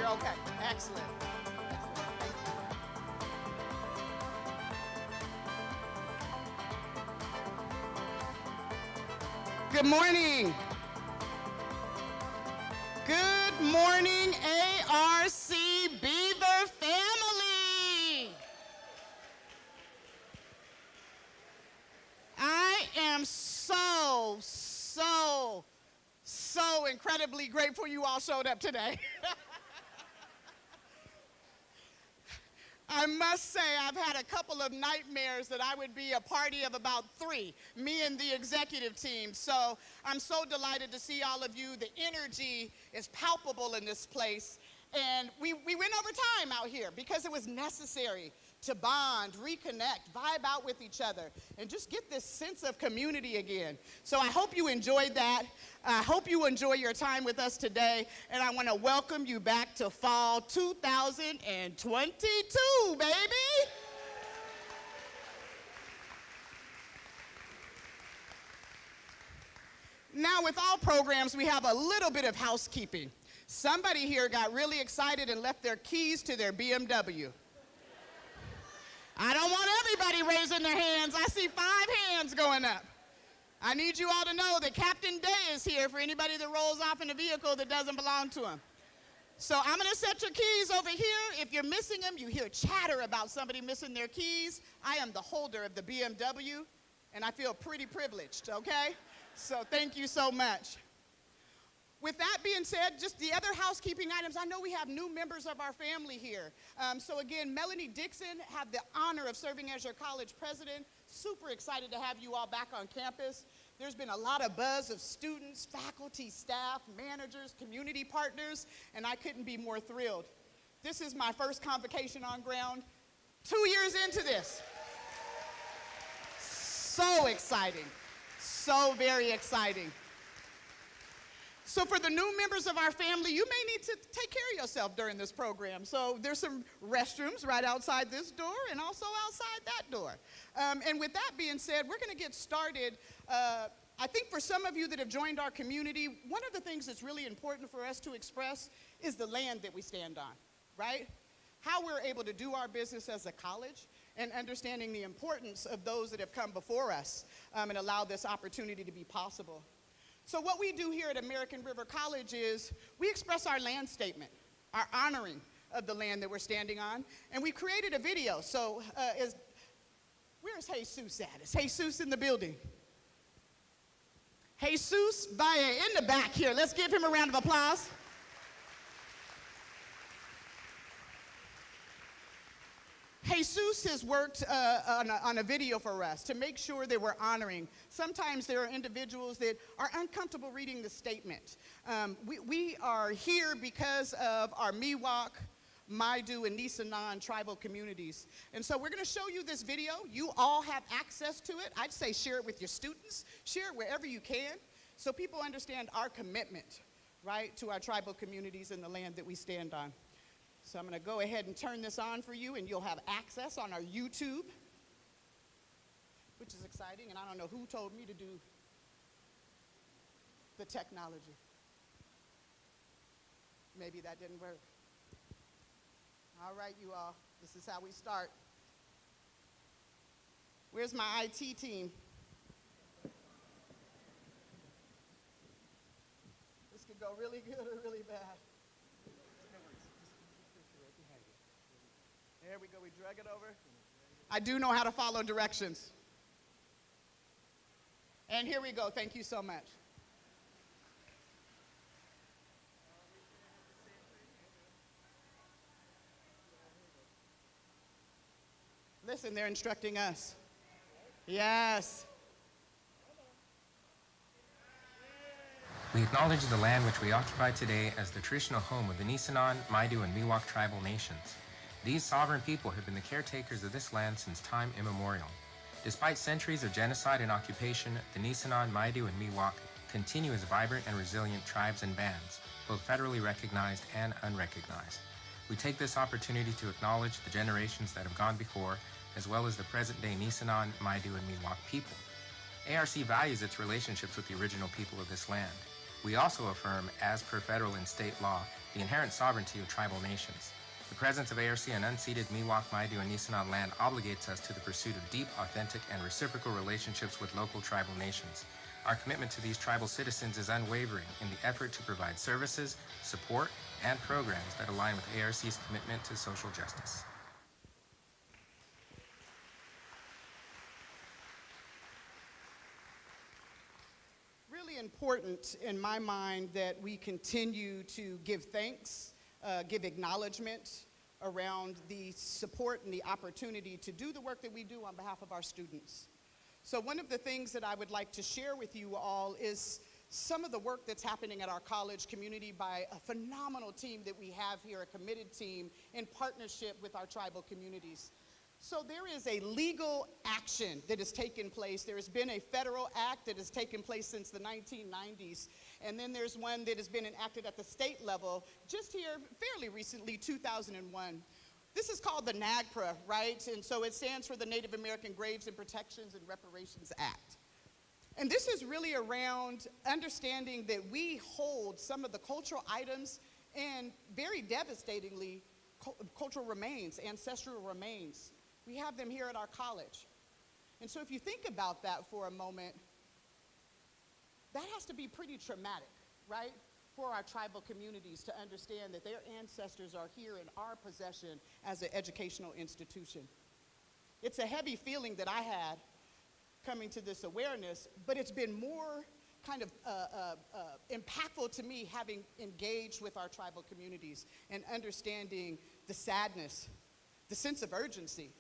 Okay, excellent. Thank you. Good morning. Good morning, ARC Beaver family. I am so incredibly grateful you all showed up today. I must say I've had a couple of nightmares that I would be a party of about 3, me and the executive team. So I'm so delighted to see all of you. The energy is palpable in this place. And we went over time out here because it was necessary to bond, reconnect, vibe out with each other, and just get this sense of community again. So I hope you enjoyed that. I hope you enjoy your time with us today, and I want to welcome you back to fall 2022, baby. Now, with all programs, we have a little bit of housekeeping. Somebody here got really excited and left their keys to their BMW. I don't want everybody raising their hands. I see 5 hands going up. I need you all to know that Captain Day is here for anybody that rolls off in a vehicle that doesn't belong to him. So I'm going to set your keys over here. If you're missing them, you hear chatter about somebody missing their keys. I am the holder of the BMW, and I feel pretty privileged, okay? So thank you so much. With that being said, just the other housekeeping items, I know we have new members of our family here. So again, Melanie Dixon had the honor of serving as your college president. Super excited to have you all back on campus. There's been a lot of buzz of students, faculty, staff, managers, community partners, and I couldn't be more thrilled. This is my first convocation on ground, 2 years into this. So exciting, so very exciting. So for the new members of our family, you may need to take care of yourself during this program. So there's some restrooms right outside this door and also outside that door. And with that being said, we're going to get started. I think for some of you that have joined our community, one of the things that's really important for us to express is the land that we stand on, right? How we're able to do our business as a college and understanding the importance of those that have come before us and allowed this opportunity to be possible. So what we do here at American River College is we express our land statement, our honoring of the land that we're standing on, and we created a video. So where's Jesus at? Is Jesus in the building? Jesus Valle in the back here. Let's give him a round of applause. Jesus has worked on a video for us to make sure that we're honoring. Sometimes there are individuals that are uncomfortable reading the statement. We are here because of our Miwok, Maidu, and Nisenan tribal communities. And so we're going to show you this video. You all have access to it. I'd say share it with your students. Share it wherever you can so people understand our commitment, right, to our tribal communities and the land that we stand on. So I'm going to go ahead and turn this on for you, and you'll have access on our YouTube, which is exciting, and I don't know who told me to do the technology. Maybe that didn't work. All right, you all, this is how we start. Where's my IT team? This could go really good or really bad. There we go, we drag it over. I do know how to follow directions. And here we go, thank you so much. Listen, they're instructing us. Yes. We acknowledge the land which we occupy today as the traditional home of the Nisenan, Maidu, and Miwok tribal nations. These sovereign people have been the caretakers of this land since time immemorial. Despite centuries of genocide and occupation, the Nisenan, Maidu, and Miwok continue as vibrant and resilient tribes and bands, both federally recognized and unrecognized. We take this opportunity to acknowledge the generations that have gone before, as well as the present-day Nisenan, Maidu, and Miwok people. ARC values its relationships with the original people of this land. We also affirm, as per federal and state law, the inherent sovereignty of tribal nations. The presence of ARC on unceded Miwok, Maidu, and Nisenan land obligates us to the pursuit of deep, authentic, and reciprocal relationships with local tribal nations. Our commitment to these tribal citizens is unwavering in the effort to provide services, support, and programs that align with ARC's commitment to social justice. Really important in my mind that we continue to give thanks, give acknowledgement around the support and the opportunity to do the work that we do on behalf of our students. So one of the things that I would like to share with you all is some of the work that's happening at our college community by a phenomenal team that we have here, a committed team in partnership with our tribal communities. So there is a legal action that has taken place. There has been a federal act that has taken place since the 1990s. And then there's one that has been enacted at the state level just here fairly recently, 2001. This is called the NAGPRA, right? And so it stands for the Native American Graves and Protections and Reparations Act. And this is really around understanding that we hold some of the cultural items and very devastatingly cultural remains, ancestral remains. We have them here at our college. And so if you think about that for a moment, that has to be pretty traumatic, right? For our tribal communities to understand that their ancestors are here in our possession as an educational institution. It's a heavy feeling that I had coming to this awareness, but it's been more kind of impactful to me having engaged with our tribal communities and understanding the sadness, the sense of urgency,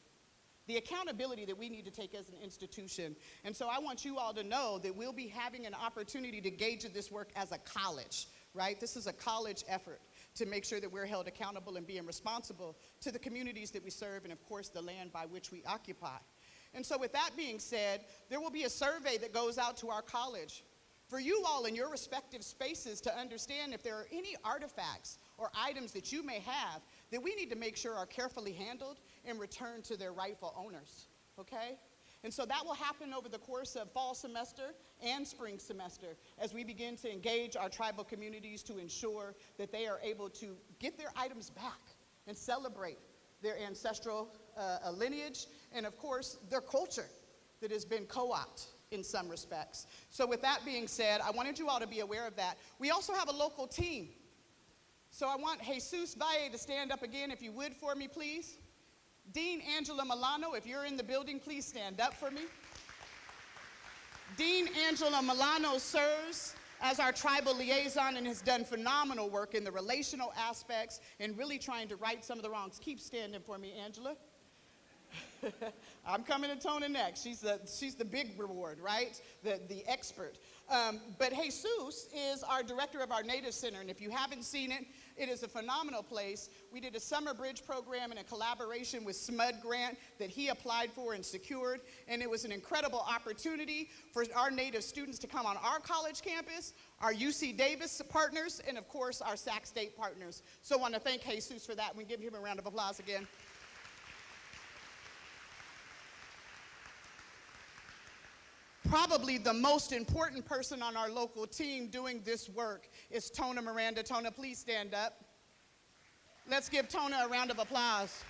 the accountability that we need to take as an institution. And so I want you all to know that we'll be having an opportunity to engage in this work as a college, right? This is a college effort to make sure that we're held accountable and being responsible to the communities that we serve and, of course, the land by which we occupy. And so with that being said, there will be a survey that goes out to our college for you all in your respective spaces to understand if there are any artifacts or items that you may have that we need to make sure are carefully handled and returned to their rightful owners, okay? And so that will happen over the course of fall semester and spring semester as we begin to engage our tribal communities to ensure that they are able to get their items back and celebrate their ancestral lineage and, of course, their culture that has been co-opted in some respects. So with that being said, I wanted you all to be aware of that. We also have a local team. So I want Jesus Valle to stand up again, if you would, for me, please. Dean Angela Milano, if you're in the building, please stand up for me. Dean Angela Milano serves as our tribal liaison and has done phenomenal work in the relational aspects and really trying to right some of the wrongs. Keep standing for me, Angela. I'm coming to Tona next. She's the big reward, right? The expert. But Jesus is our director of our Native Center, and if you haven't seen it, it is a phenomenal place. We did a summer bridge program in a collaboration with SMUD grant that he applied for and secured, and it was an incredible opportunity for our Native students to come on our college campus, our UC Davis partners, and of course our Sac State partners. So I want to thank Jesus for that. We give him a round of applause again. Probably the most important person on our local team doing this work is Tona Miranda. Tona, please stand up. Let's give Tona a round of applause.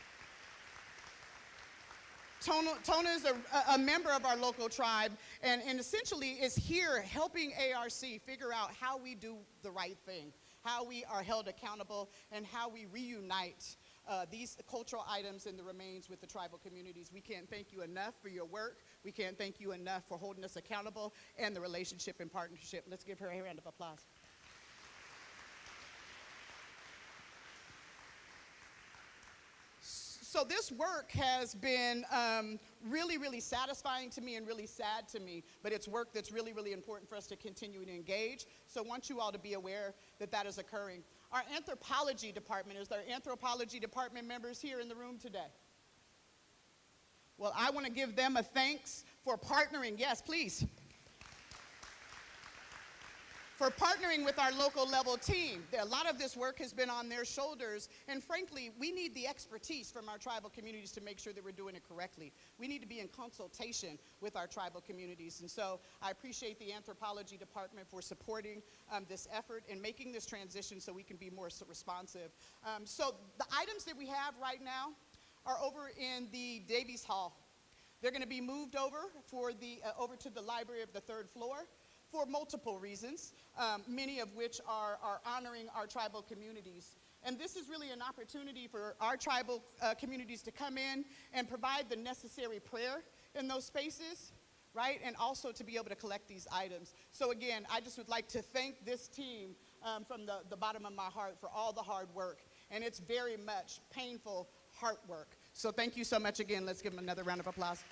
Tona is a member of our local tribe and essentially is here helping ARC figure out how we do the right thing, how we are held accountable, and how we reunite these cultural items and the remains with the tribal communities. We can't thank you enough for your work. We can't thank you enough for holding us accountable and the relationship and partnership. Let's give her a round of applause. So this work has been really, really satisfying to me and really sad to me, but it's work that's really, really important for us to continue to engage. So I want you all to be aware that that is occurring. Our anthropology department, is there anthropology department members here in the room today? Well, I want to give them a thanks for partnering. Yes, please. for partnering with our local level team. A lot of this work has been on their shoulders, and frankly, we need the expertise from our tribal communities to make sure that we're doing it correctly. We need to be in consultation with our tribal communities, and so I appreciate the anthropology department for supporting this effort and making this transition so we can be more responsive. So the items that we have right now are over in the Davies Hall. They're going to be moved over over to the library of the third floor for multiple reasons, many of which are honoring our tribal communities. And this is really an opportunity for our tribal communities to come in and provide the necessary prayer in those spaces, right? And also to be able to collect these items. So again, I just would like to thank this team from the bottom of my heart for all the hard work. And it's very much painful heart work. So thank you so much again. Let's give them another round of applause.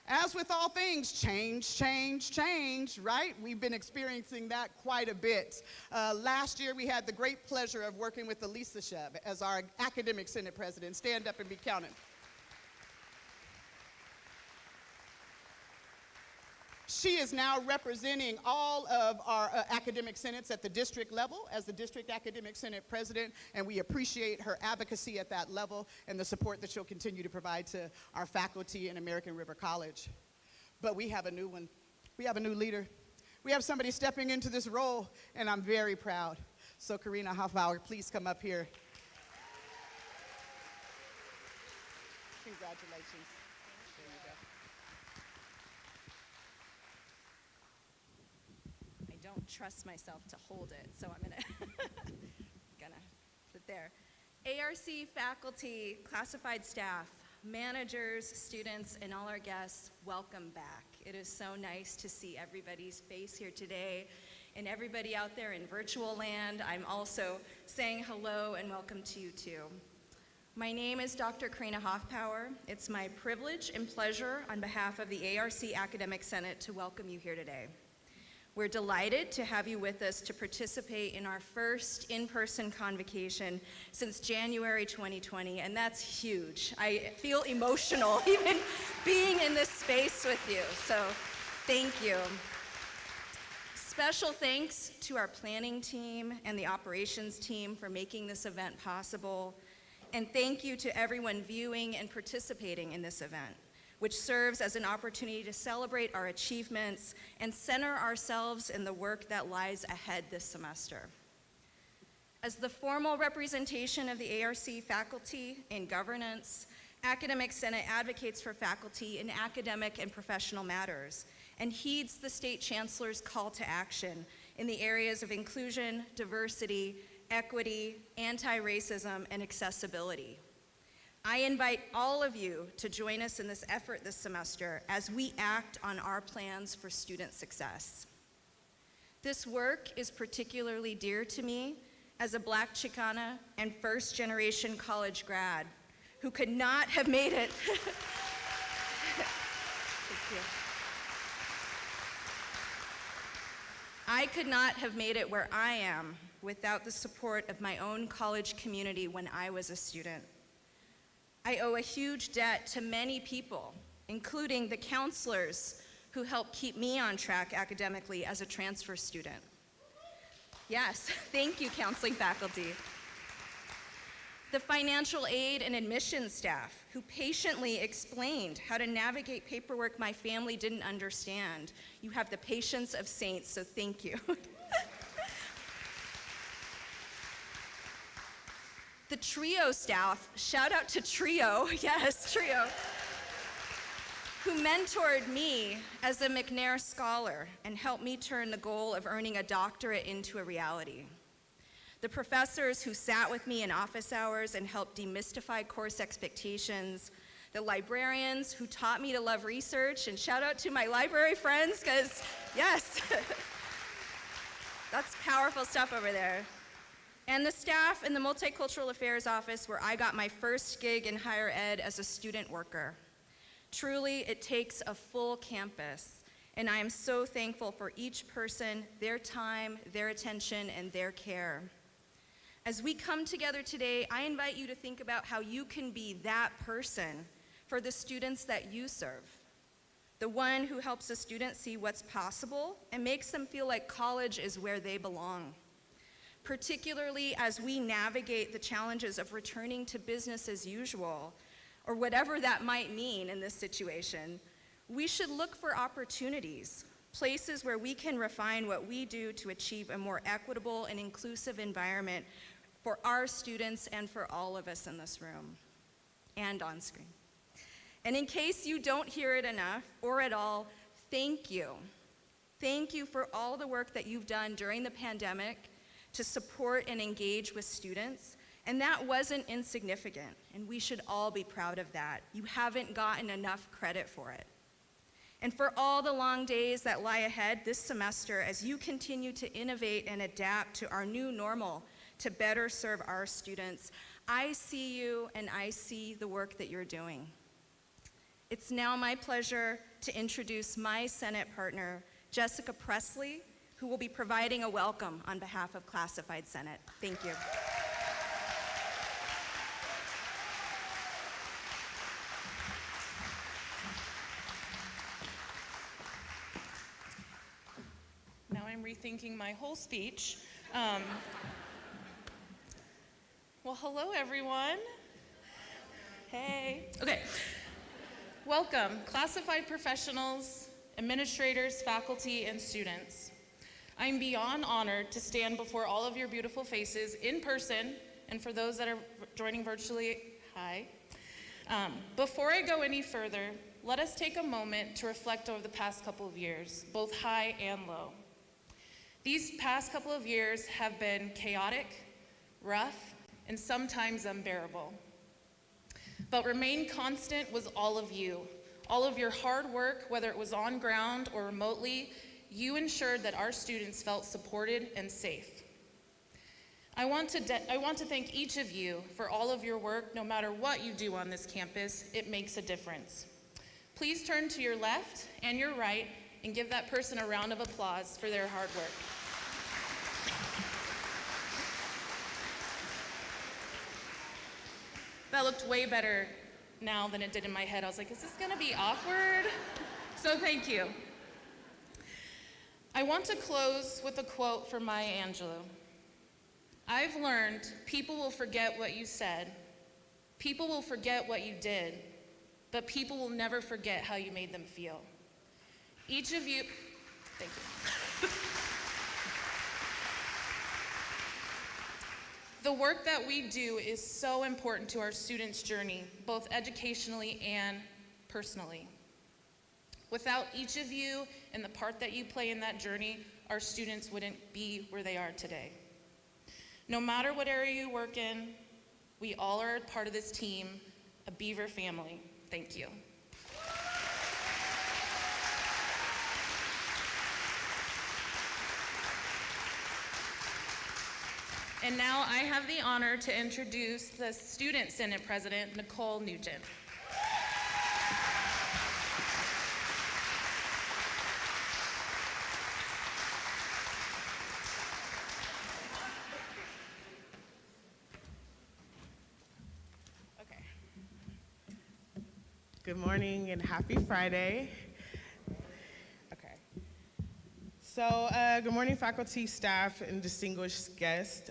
As with all things, change, change, change, right? We've been experiencing that quite a bit. Last year, we had the great pleasure of working with Elisa Sheb as our Academic Senate President. Stand up and be counted. She is now representing all of our academic senates at the district level as the District Academic Senate President, and we appreciate her advocacy at that level and the support that she'll continue to provide to our faculty in American River College. But we have a new one. We have a new leader. We have somebody stepping into this role, and I'm very proud. So Karina Hoffbauer, please come up here. Congratulations. There you go. Don't trust myself to hold it, so I'm gonna put it there. ARC faculty, classified staff, managers, students, and all our guests, welcome back. It is so nice to see everybody's face here today, and everybody out there in virtual land. I'm also saying hello and welcome to you too. My name is Dr. Karina Hoffbauer. It's my privilege and pleasure on behalf of the ARC Academic Senate to welcome you here today. We're delighted to have you with us to participate in our first in-person convocation since January 2020, and that's huge. I feel emotional even being in this space with you, so thank you. Special thanks to our planning team and the operations team for making this event possible, and thank you to everyone viewing and participating in this event, which serves as an opportunity to celebrate our achievements and center ourselves in the work that lies ahead this semester. As the formal representation of the ARC faculty in governance, Academic Senate advocates for faculty in academic and professional matters and heeds the State Chancellor's call to action in the areas of inclusion, diversity, equity, anti-racism, and accessibility. I invite all of you to join us in this effort this semester as we act on our plans for student success. This work is particularly dear to me as a Black Chicana and first-generation college grad who could not have made it. Thank you. I could not have made it where I am without the support of my own college community when I was a student. I owe a huge debt to many people, including the counselors who helped keep me on track academically as a transfer student. Yes, thank you, counseling faculty. The financial aid and admissions staff who patiently explained how to navigate paperwork my family didn't understand. You have the patience of saints, so thank you. The TRIO staff, shout out to TRIO, yes, TRIO, who mentored me as a McNair scholar and helped me turn the goal of earning a doctorate into a reality. The professors who sat with me in office hours and helped demystify course expectations, the librarians who taught me to love research, and shout out to my library friends, because yes, that's powerful stuff over there. And the staff in the Multicultural Affairs Office where I got my first gig in higher ed as a student worker. Truly, it takes a full campus, and I am so thankful for each person, their time, their attention, and their care. As we come together today, I invite you to think about how you can be that person for the students that you serve. the one who helps a student see what's possible and makes them feel like college is where they belong. Particularly as we navigate the challenges of returning to business as usual, or whatever that might mean in this situation, we should look for opportunities, places where we can refine what we do to achieve a more equitable and inclusive environment for our students and for all of us in this room and on screen. And in case you don't hear it enough or at all, thank you. Thank you for all the work that you've done during the pandemic to support and engage with students. And that wasn't insignificant, and we should all be proud of that. You haven't gotten enough credit for it. And for all the long days that lie ahead this semester as you continue to innovate and adapt to our new normal to better serve our students, I see you and I see the work that you're doing. It's now my pleasure to introduce my Senate partner, Jessica Presley, who will be providing a welcome on behalf of Classified Senate. Thank you. Now I'm rethinking my whole speech. Well, hello, everyone. Hey. Okay. Welcome, classified professionals, administrators, faculty, and students. I'm beyond honored to stand before all of your beautiful faces in person, and for those that are joining virtually, hi. Before I go any further, let us take a moment to reflect over the past couple of years, both high and low. These past couple of years have been chaotic, rough, and sometimes unbearable. But remain constant was all of you. All of your hard work, whether it was on ground or remotely, you ensured that our students felt supported and safe. I want to thank each of you for all of your work. No matter what you do on this campus, it makes a difference. Please turn to your left and your right and give that person a round of applause for their hard work. That looked way better now than it did in my head. I was like, is this gonna be awkward? So thank you. I want to close with a quote from Maya Angelou. I've learned people will forget what you said, people will forget what you did, but people will never forget how you made them feel. Each of you, thank you. The work that we do is so important to our students' journey, both educationally and personally. Without each of you and the part that you play in that journey, our students wouldn't be where they are today. No matter what area you work in, we all are a part of this team, a Beaver family. Thank you. And now I have the honor to introduce the Student Senate President, Nicole Nugent. Okay. Good morning and happy Friday. So, good morning, faculty, staff, and distinguished guests.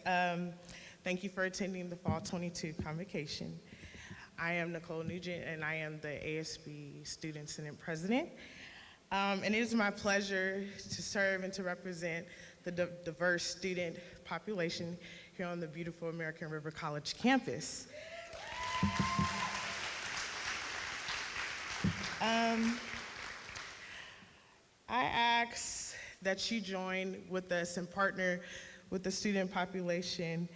Thank you for attending the Fall 22 Convocation. I am Nicole Nugent, and I am the ASB Student Senate President. And it is my pleasure to serve and to represent the diverse student population here on the beautiful American River College campus. I ask that you join with us and partner with the student population.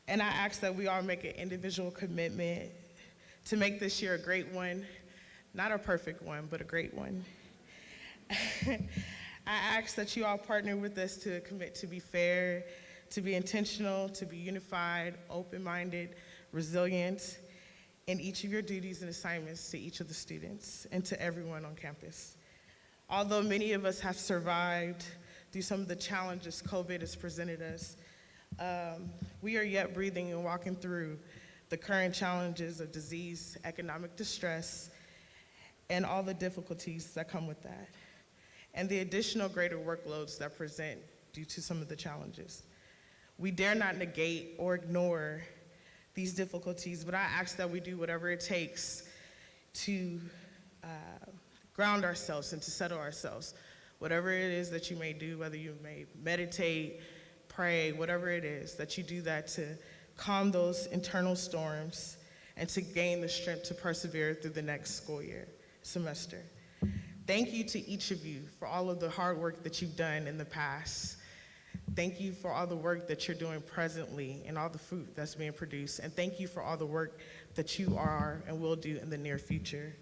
And I ask that we all make an individual commitment to make this year a great one, not a perfect one, but a great one. I ask that you all partner with us to commit to be fair, to be intentional, to be unified, open-minded, resilient in each of your duties and assignments to each of the students and to everyone on campus. Although many of us have survived through some of the challenges COVID has presented us, we are yet breathing and walking through the current challenges of disease, economic distress, and all the difficulties that come with that, and the additional greater workloads that present due to some of the challenges. We dare not negate or ignore these difficulties, but I ask that we do whatever it takes to ground ourselves and to settle ourselves. Whatever it is that you may do, whether you may meditate, pray, whatever it is, that you do that to calm those internal storms and to gain the strength to persevere through the next school year, semester. Thank you to each of you for all of the hard work that you've done in the past. Thank you for all the work that you're doing presently and all the fruit that's being produced. And thank you for all the work that you are and will do in the near future.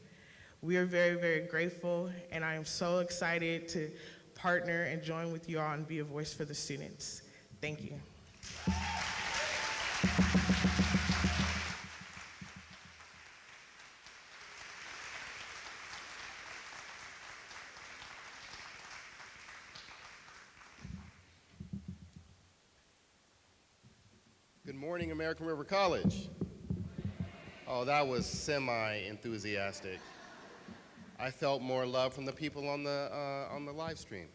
We are very, very grateful, and I am so excited to partner and join with you all and be a voice for the students. Thank you. Good morning, American River College. Oh, that was semi-enthusiastic. I felt more love from the people on the live stream.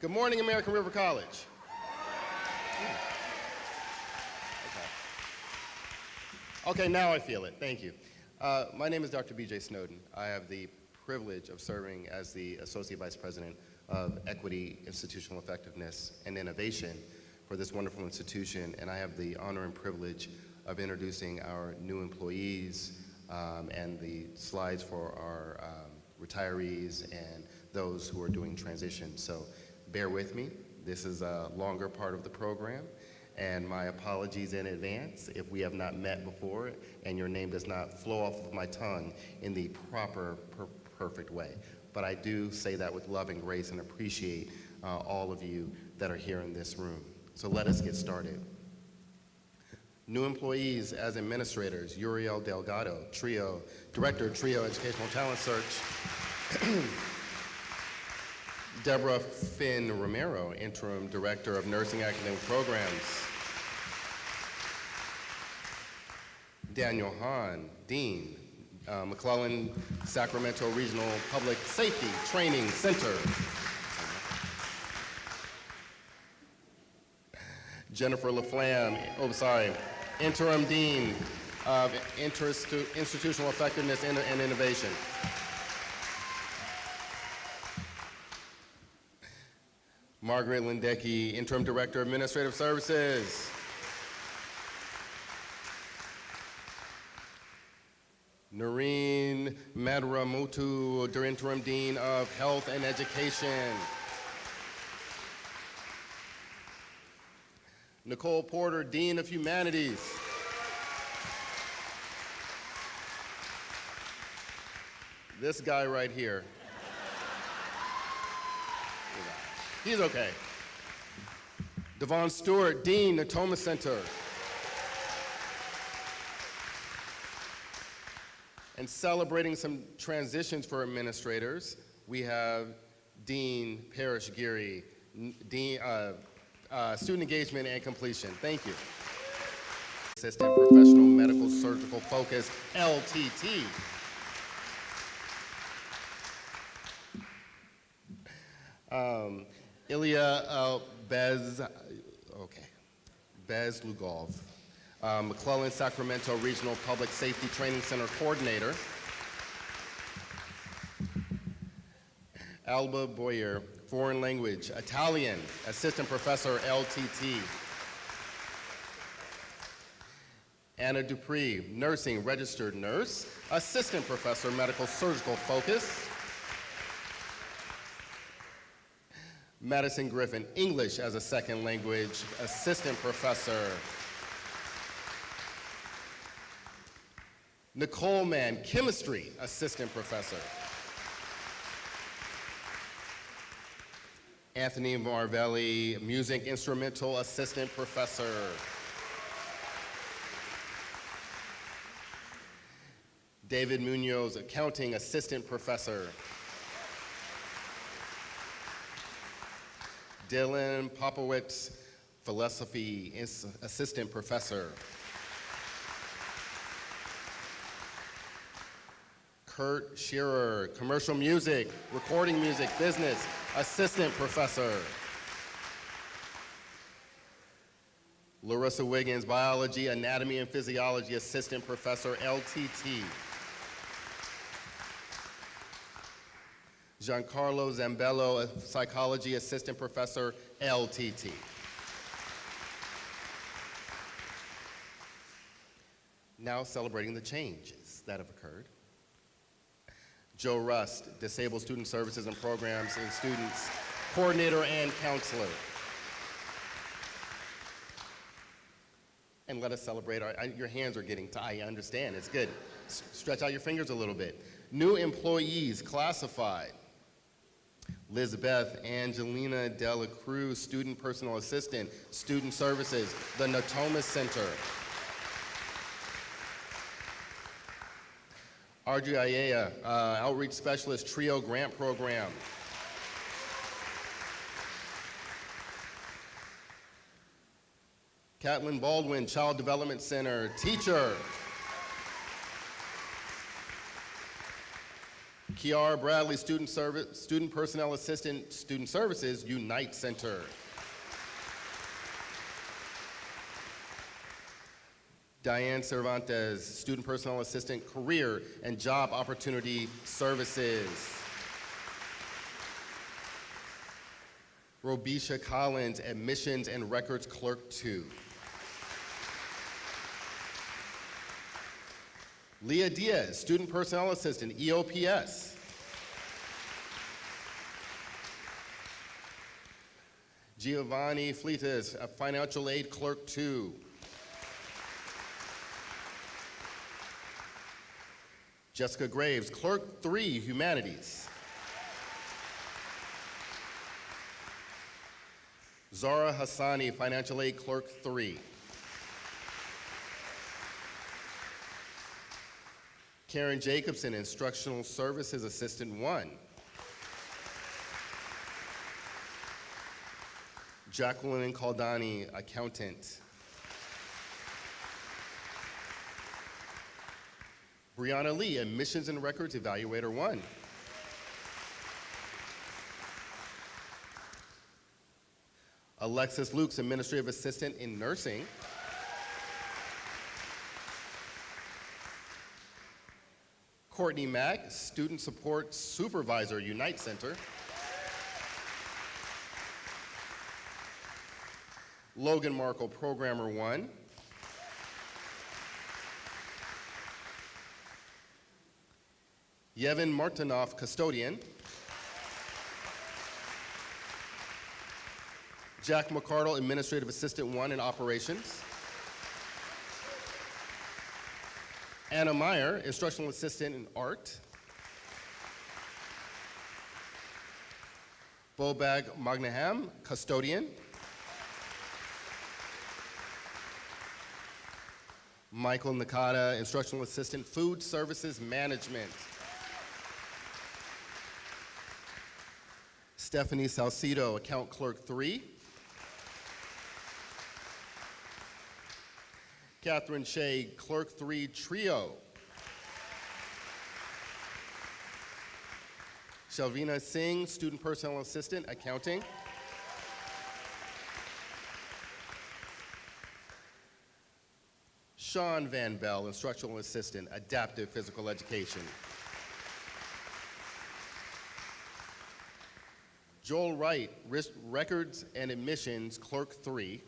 Good morning, American River College. Okay, now I feel it. Thank you. My name is Dr. BJ Snowden. I have the privilege of serving as the Associate Vice President of Equity, Institutional Effectiveness, and Innovation for this wonderful institution, and I have the honor and privilege of introducing our new employees and the slides for our retirees and those who are doing transition. So bear with me. This is a longer part of the program, and my apologies in advance if we have not met before and your name does not flow off of my tongue in the proper, perfect way. But I do say that with love and grace and appreciate all of you that are here in this room. So let us get started. New employees as administrators: Uriel Delgado, TRIO, Director of TRIO Educational Talent Search. Deborah Finn Romero, Interim Director of Nursing Academic Programs. Daniel Hahn, Dean, McClellan Sacramento Regional Public Safety Training Center. Jennifer LaFlamme, Interim Dean of Institutional Effectiveness and Innovation. Margaret Lindecki, Interim Director of Administrative Services. Noreen Madramutu, Interim Dean of Health and Education. Nicole Porter, Dean of Humanities. This guy right here. He's okay. Devon Stewart, Dean, Natoma Center. And celebrating some transitions for administrators, we have Dean Parrish Geary, Dean, Student Engagement and Completion. Thank you. Assistant Professional Medical Surgical Focus, LTT. Ilya Bezlugov, McClellan Sacramento Regional Public Safety Training Center Coordinator. Alba Boyer, Foreign Language, Italian, Assistant Professor, LTT. Anna Dupree, Nursing, Registered Nurse, Assistant Professor, Medical Surgical Focus. Madison Griffin, English as a Second Language, Assistant Professor. Nicole Mann, Chemistry, Assistant Professor. Anthony Marvelli, Music Instrumental Assistant Professor. David Munoz, Accounting Assistant Professor. Dylan Popowitz, Philosophy Assistant Professor. Kurt Shearer, commercial music, recording music, business, assistant professor. Larissa Wiggins, biology, anatomy, and physiology, assistant professor, LTT. Giancarlo Zambello, a psychology assistant professor, LTT. Now celebrating the changes that have occurred. Joe Rust, disabled student services and programs and students, coordinator and counselor. And let us celebrate your hands are getting tight, I understand, it's good. Stretch out your fingers a little bit. New employees classified. Lizbeth Angelina Dela Cruz, student personal assistant, student services, the Natomas Center. Arjun outreach specialist, TRIO grant program. Catlin Baldwin, Child Development Center, teacher. Kiara Bradley, student personnel assistant, student services, Unite Center. Diane Cervantes, student personnel assistant, career and job opportunity services. Robisha Collins, admissions and records clerk 2. Leah Diaz, student personnel assistant, EOPS. Giovanni Fleitas, a financial aid clerk 2. Jessica Graves, clerk 3, humanities. Zara Hassani, financial aid clerk 3. Karen Jacobson, instructional services assistant 1. Jacqueline Caldani, accountant. Brianna Lee, admissions and records evaluator 1. Alexis Lukes, administrative assistant in nursing. Courtney Mack, student support supervisor, Unite Center. Logan Markle, programmer 1. Yevon Martinov, custodian. Jack McCardle, administrative assistant 1 in operations. Anna Meyer, instructional assistant in art. Bobag Magnaham, custodian. Michael Nakata, instructional assistant, food services management. Stephanie Salcido, account clerk 3. Catherine Shea, clerk 3, trio. Shalvina Singh, student personnel assistant, accounting. Sean Van Bell, instructional assistant, adaptive physical education. Joel Wright, records and admissions, clerk 3.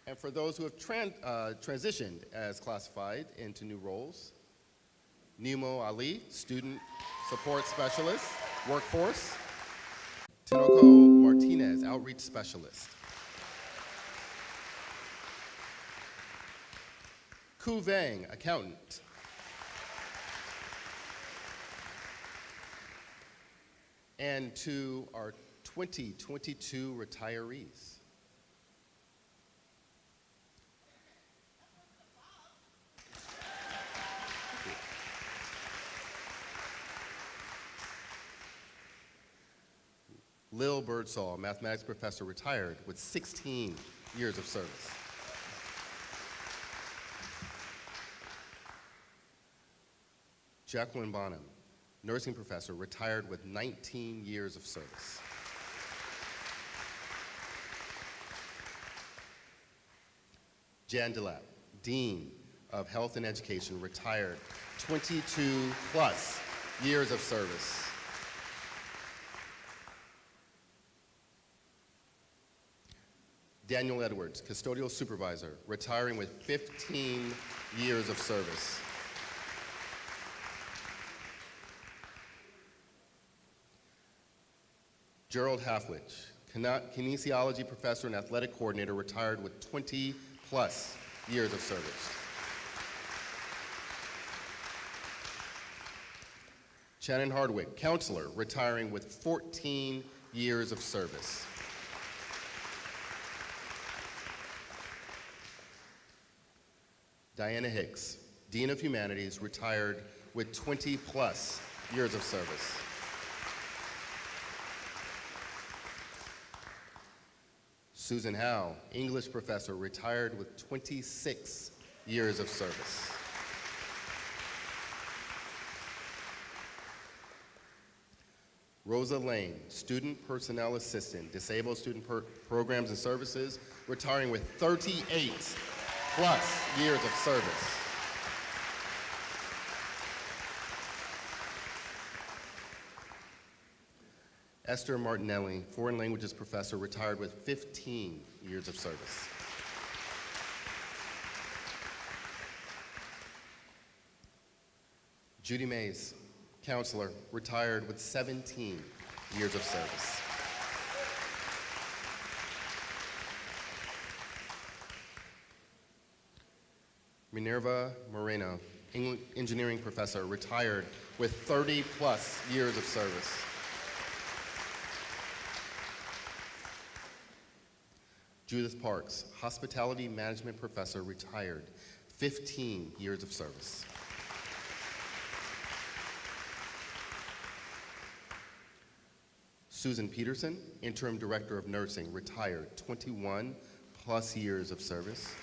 And for those who have transitioned as classified into new roles, Nemo Ali, student support specialist, workforce. Tinoco Martinez, outreach specialist. Ku Vang, accountant. And to our 2022 retirees. Lil Birdsall, mathematics professor, retired with 16 years of service. Jacqueline Bonham, nursing professor, retired with 19 years of service. Jan Delap, Dean of Health and Education, retired 22 plus years of service. Daniel Edwards, custodial supervisor, retiring with 15 years of service. Gerald Halfwich, kinesiology professor and athletic coordinator, retired with 20 plus years of service. Shannon Hardwick, counselor, retiring with 14 years of service. Diana Hicks, Dean of Humanities, retired with 20 plus years of service. Susan Howe, English professor, retired with 26 years of service. Rosa Lane, student personnel assistant, disabled student programs and services, retiring with 38 plus years of service. Esther Martinelli, foreign languages professor, retired with 15 years of service. Judy Mays, counselor, retired with 17 years of service. Minerva Moreno, engineering professor, retired with 30 plus years of service. Judith Parks, hospitality management professor, retired, 15 years of service. Susan Peterson, interim director of nursing, retired, 21 plus years of service.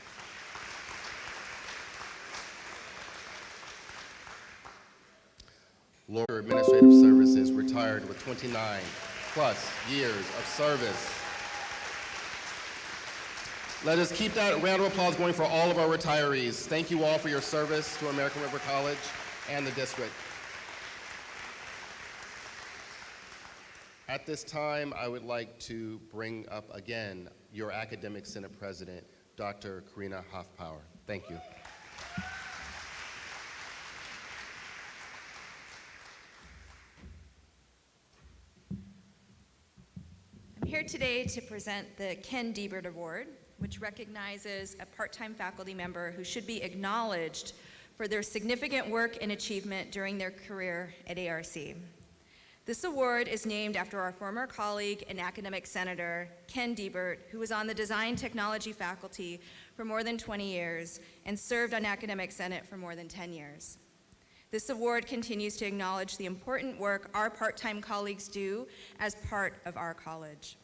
Laura Administrative Services, retired with 29 plus years of service. Let us keep that round of applause going for all of our retirees. Thank you all for your service to American River College and the district. At this time, I would like to bring up again your Academic Senate President, Dr. Karina Hoffpower. Thank you. I'm here today to present the Ken Diebert Award, which recognizes a part-time faculty member who should be acknowledged for their significant work and achievement during their career at ARC. This award is named after our former colleague and academic senator, Ken Diebert, who was on the design technology faculty for more than 20 years and served on Academic Senate for more than 10 years. This award continues to acknowledge the important work our part-time colleagues do as part of our college.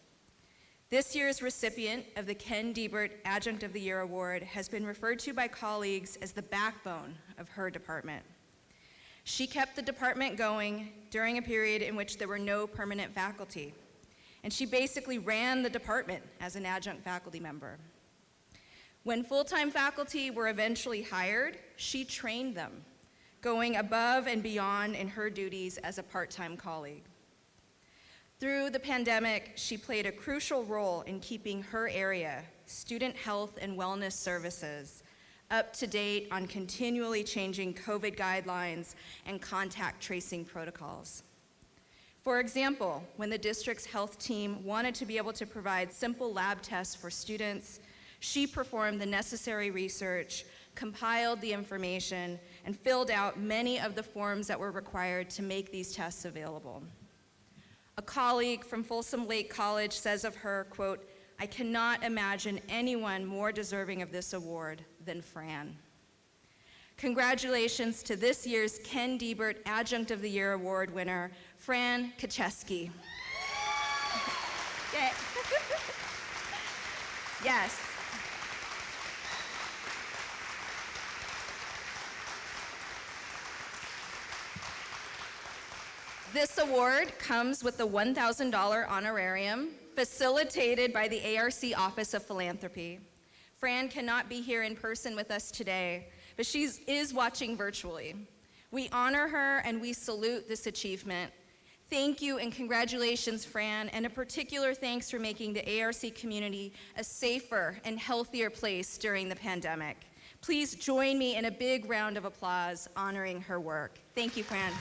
This year's recipient of the Ken Diebert Adjunct of the Year Award has been referred to by colleagues as the backbone of her department. She kept the department going during a period in which there were no permanent faculty, and she basically ran the department as an adjunct faculty member. When full-time faculty were eventually hired, she trained them, going above and beyond in her duties as a part-time colleague. Through the pandemic, she played a crucial role in keeping her area, student health and wellness services, up to date on continually changing COVID guidelines and contact tracing protocols. For example, when the district's health team wanted to be able to provide simple lab tests for students, she performed the necessary research, compiled the information, and filled out many of the forms that were required to make these tests available. A colleague from Folsom Lake College says of her, quote, "I cannot imagine anyone more deserving of this award than Fran." Congratulations to this year's Ken Diebert Adjunct of the Year Award winner, Fran Kacheski. Yay. Yes. This award comes with the $1,000 honorarium facilitated by the ARC Office of Philanthropy. Fran cannot be here in person with us today, but she is watching virtually. We honor her and we salute this achievement. Thank you and congratulations, Fran, and a particular thanks for making the ARC community a safer and healthier place during the pandemic. Please join me in a big round of applause honoring her work. Thank you, Fran.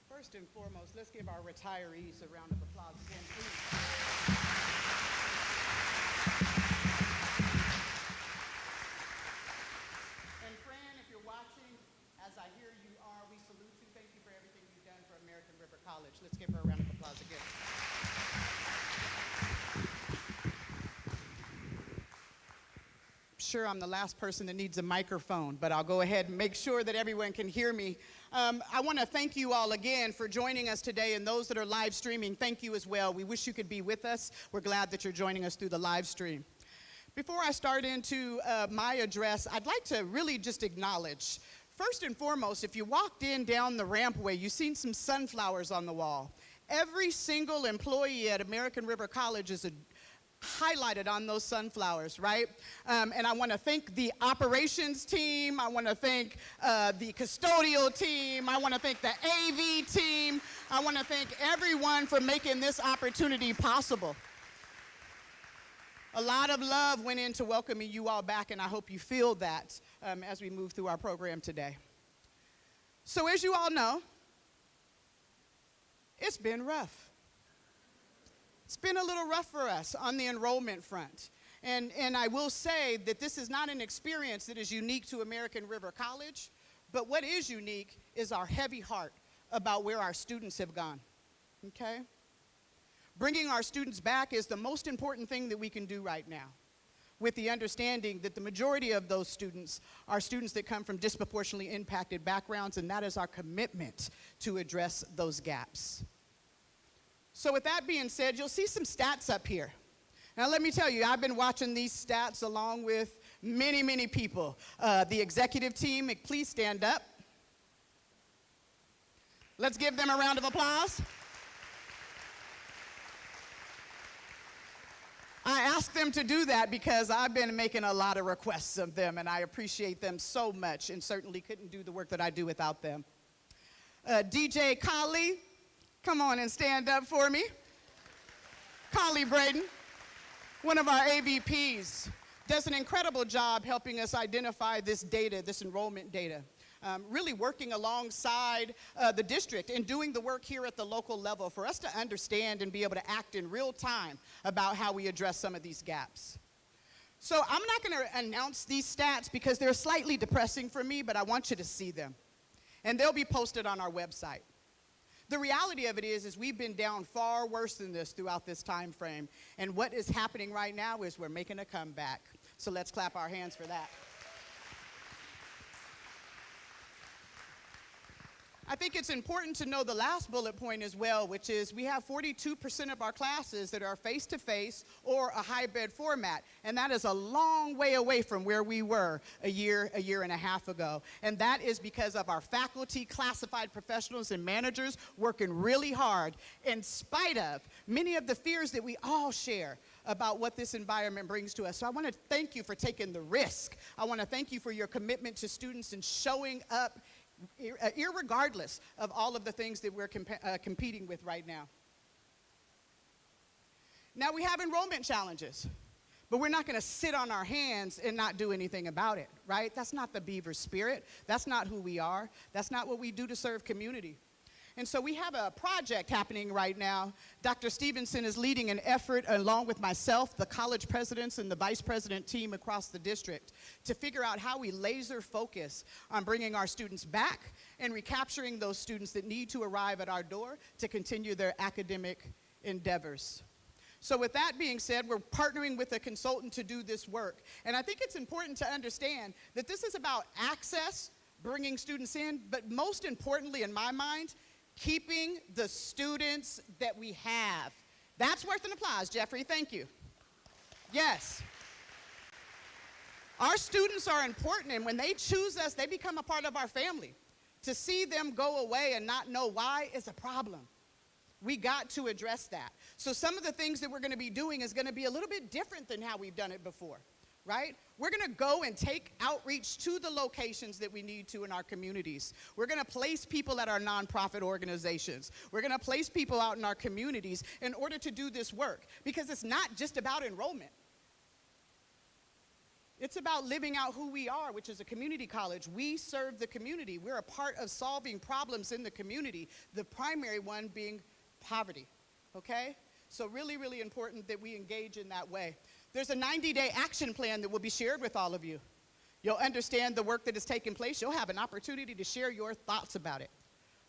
First and foremost, let's give our retirees a round of applause again, please. And Fran, if you're watching, as I hear you are, we salute you. Thank you for everything you've done for American River College. Let's give her a round of applause again. Sure, I'm the last person that needs a microphone, but I'll go ahead and make sure that everyone can hear me. I want to thank you all again for joining us today, and those that are live streaming, thank you as well. We wish you could be with us. We're glad that you're joining us through the live stream. Before I start into my address, I'd like to really just acknowledge, first and foremost, if you walked in down the rampway, you've seen some sunflowers on the wall. Every single employee at American River College is highlighted on those sunflowers, right? And I want to thank the operations team. I want to thank the custodial team. I want to thank the AV team. I want to thank everyone for making this opportunity possible. A lot of love went into welcoming you all back, and I hope you feel that as we move through our program today. So as you all know, it's been rough. It's been a little rough for us on the enrollment front. And I will say that this is not an experience that is unique to American River College, but what is unique is our heavy heart about where our students have gone, okay? Bringing our students back is the most important thing that we can do right now, with the understanding that the majority of those students are students that come from disproportionately impacted backgrounds, and that is our commitment to address those gaps. So with that being said, you'll see some stats up here. Now let me tell you, I've been watching these stats along with many, many people. The executive team, please stand up. Let's give them a round of applause. I asked them to do that because I've been making a lot of requests of them, and I appreciate them so much and certainly couldn't do the work that I do without them. DJ Collie, come on and stand up for me. Collie Braden, one of our AVPs, does an incredible job helping us identify this data, this enrollment data. Really working alongside the district and doing the work here at the local level for us to understand and be able to act in real time about how we address some of these gaps. So I'm not going to announce these stats because they're slightly depressing for me, but I want you to see them. And they'll be posted on our website. The reality of it is we've been down far worse than this throughout this time frame. And what is happening right now is we're making a comeback. So let's clap our hands for that. I think it's important to know the last bullet point as well, which is we have 42% of our classes that are face-to-face or a hybrid format, and that is a long way away from where we were a year and a half ago. And that is because of our faculty, classified professionals, and managers working really hard in spite of many of the fears that we all share about what this environment brings to us. So I want to thank you for taking the risk. I want to thank you for your commitment to students and showing up irregardless of all of the things that we're competing with right now. Now we have enrollment challenges, but we're not going to sit on our hands and not do anything about it, right? That's not the Beaver spirit. That's not who we are. That's not what we do to serve community. And so we have a project happening right now. Dr. Stevenson is leading an effort along with myself, the college presidents, and the vice president team across the district to figure out how we laser focus on bringing our students back and recapturing those students that need to arrive at our door to continue their academic endeavors. So with that being said, we're partnering with a consultant to do this work. And I think it's important to understand that this is about access, bringing students in, but most importantly in my mind, keeping the students that we have. That's worth an applause, Jeffrey. Thank you. Yes. Our students are important, and when they choose us, they become a part of our family. To see them go away and not know why is a problem. We got to address that. So some of the things that we're going to be doing is going to be a little bit different than how we've done it before, right? We're going to go and take outreach to the locations that we need to in our communities. We're going to place people at our nonprofit organizations. We're going to place people out in our communities in order to do this work, because it's not just about enrollment. It's about living out who we are, which is a community college. We serve the community. We're a part of solving problems in the community, the primary one being poverty, okay? So really, really important that we engage in that way. There's a 90-day action plan that will be shared with all of you. You'll understand the work that is taking place. You'll have an opportunity to share your thoughts about it.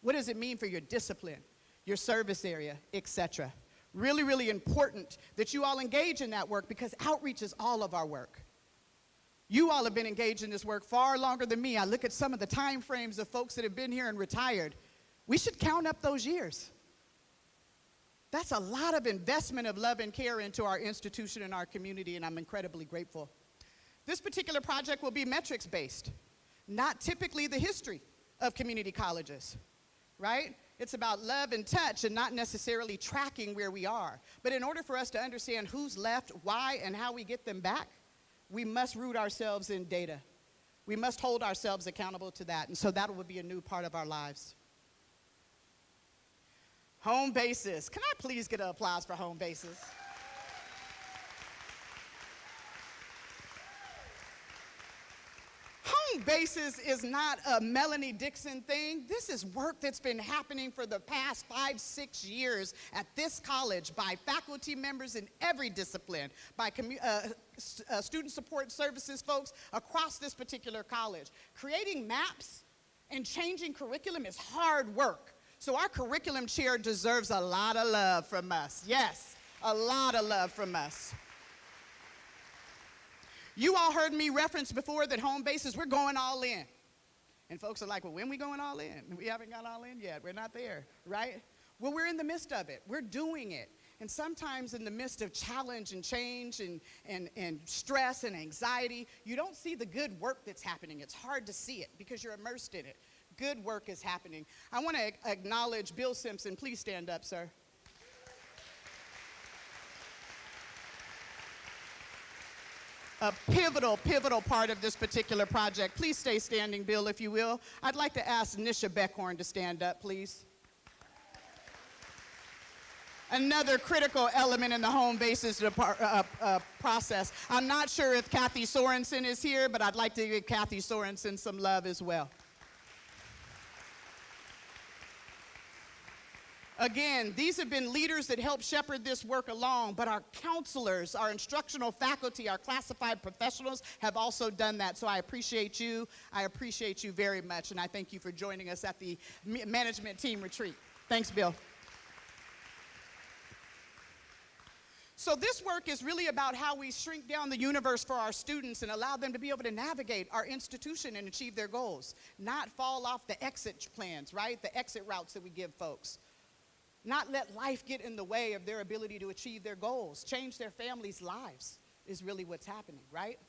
What does it mean for your discipline, your service area, etc.? Really, really important that you all engage in that work, because outreach is all of our work. You all have been engaged in this work far longer than me. I look at some of the time frames of folks that have been here and retired. We should count up those years. That's a lot of investment of love and care into our institution and our community, and I'm incredibly grateful. This particular project will be metrics-based, not typically the history of community colleges, right? It's about love and touch and not necessarily tracking where we are. But in order for us to understand who's left, why, and how we get them back, we must root ourselves in data. We must hold ourselves accountable to that, and so that will be a new part of our lives. Home bases. Can I please get an applause for home bases? Home bases is not a Melanie Dixon thing. This is work that's been happening for the past 5-6 years at this college by faculty members in every discipline, by student support services folks across this particular college. Creating maps and changing curriculum is hard work. So our curriculum chair deserves a lot of love from us. Yes, a lot of love from us. You all heard me reference before that home bases, we're going all in. And folks are like, well, when are we going all in? We haven't gone all in yet. We're not there, right? Well, we're in the midst of it. We're doing it. And sometimes in the midst of challenge and change and stress and anxiety, you don't see the good work that's happening. It's hard to see it because you're immersed in it. Good work is happening. I want to acknowledge Bill Simpson. Please stand up, sir. A pivotal part of this particular project. Please stay standing, Bill, if you will. I'd like to ask Nisha Beckhorn to stand up, please. Another critical element in the home bases process. I'm not sure if Kathy Sorensen is here, but I'd like to give Kathy Sorensen some love as well. Again, these have been leaders that help shepherd this work along, but our counselors, our instructional faculty, our classified professionals have also done that. So I appreciate you. I appreciate you very much, and I thank you for joining us at the management team retreat. Thanks, Bill. So this work is really about how we shrink down the universe for our students and allow them to be able to navigate our institution and achieve their goals, not fall off the exit plans, right? The exit routes that we give folks. Not let life get in the way of their ability to achieve their goals, change their families' lives is really what's happening, right?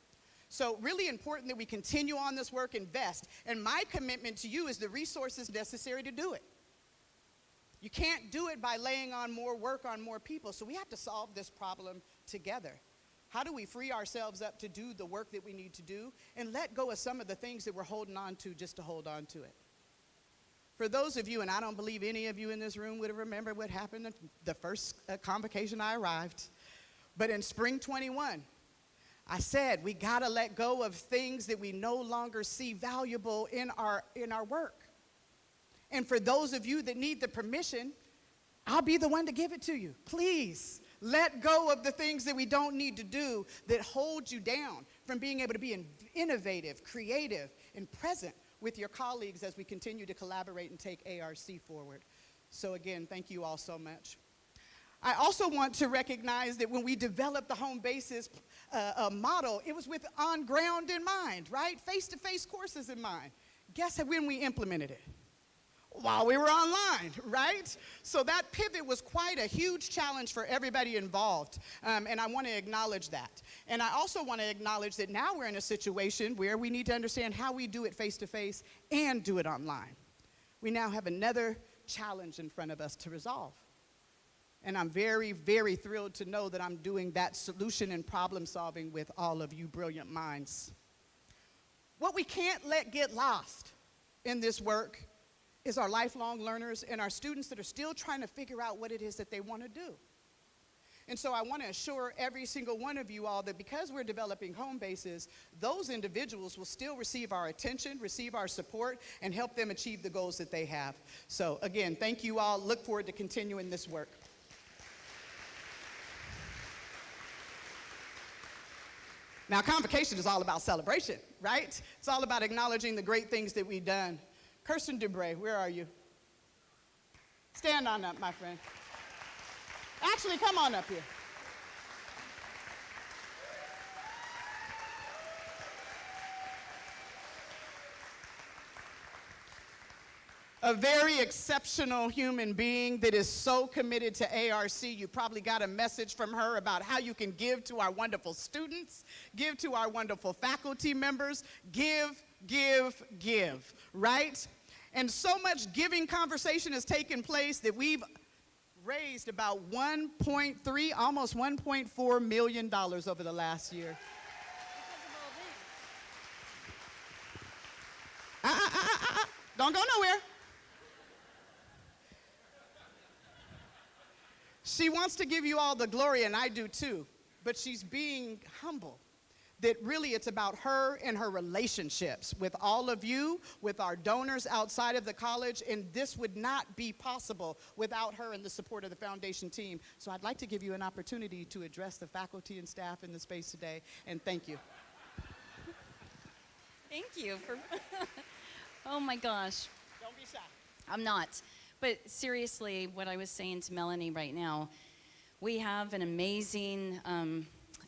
So really important that we continue on this work, invest. And my commitment to you is the resources necessary to do it. You can't do it by laying on more work on more people. So we have to solve this problem together. How do we free ourselves up to do the work that we need to do and let go of some of the things that we're holding on to just to hold on to it? For those of you, and I don't believe any of you in this room would have remembered what happened at the first convocation I arrived, but in spring 21, I said we gotta let go of things that we no longer see valuable in our work. And for those of you that need the permission, I'll be the one to give it to you. Please, let go of the things that we don't need to do that hold you down from being able to be innovative, creative, and present with your colleagues as we continue to collaborate and take ARC forward. So again, thank you all so much. I also want to recognize that when we developed the home bases model, it was with on ground in mind, right? Face-to-face courses in mind. Guess when we implemented it? while we were online, right? So that pivot was quite a huge challenge for everybody involved, and I want to acknowledge that. And I also want to acknowledge that now we're in a situation where we need to understand how we do it face-to-face and do it online. We now have another challenge in front of us to resolve. And I'm very, very thrilled to know that I'm doing that solution and problem solving with all of you brilliant minds. What we can't let get lost in this work is our lifelong learners and our students that are still trying to figure out what it is that they want to do. And so I want to assure every single one of you all that because we're developing home bases, those individuals will still receive our attention, receive our support, and help them achieve the goals that they have. So again, thank you all. Look forward to continuing this work. Now, Convocation is all about celebration, right? It's all about acknowledging the great things that we've done. Kirsten Dubray, where are you? Stand on up, my friend. Actually, come on up here. A very exceptional human being that is so committed to ARC. You probably got a message from her about how you can give to our wonderful students, give to our wonderful faculty members, give, right? And so much giving conversation has taken place that we've raised about 1.3, almost $1.4 million over the last year. Don't go nowhere. She wants to give you all the glory, and I do too, but she's being humble. That really it's about her and her relationships with all of you, with our donors outside of the college, and this would not be possible without her and the support of the foundation team. So I'd like to give you an opportunity to address the faculty and staff in the space today, and thank you. Thank you for, oh my gosh. Don't be shy. I'm not. But seriously, what I was saying to Melanie right now, we have an amazing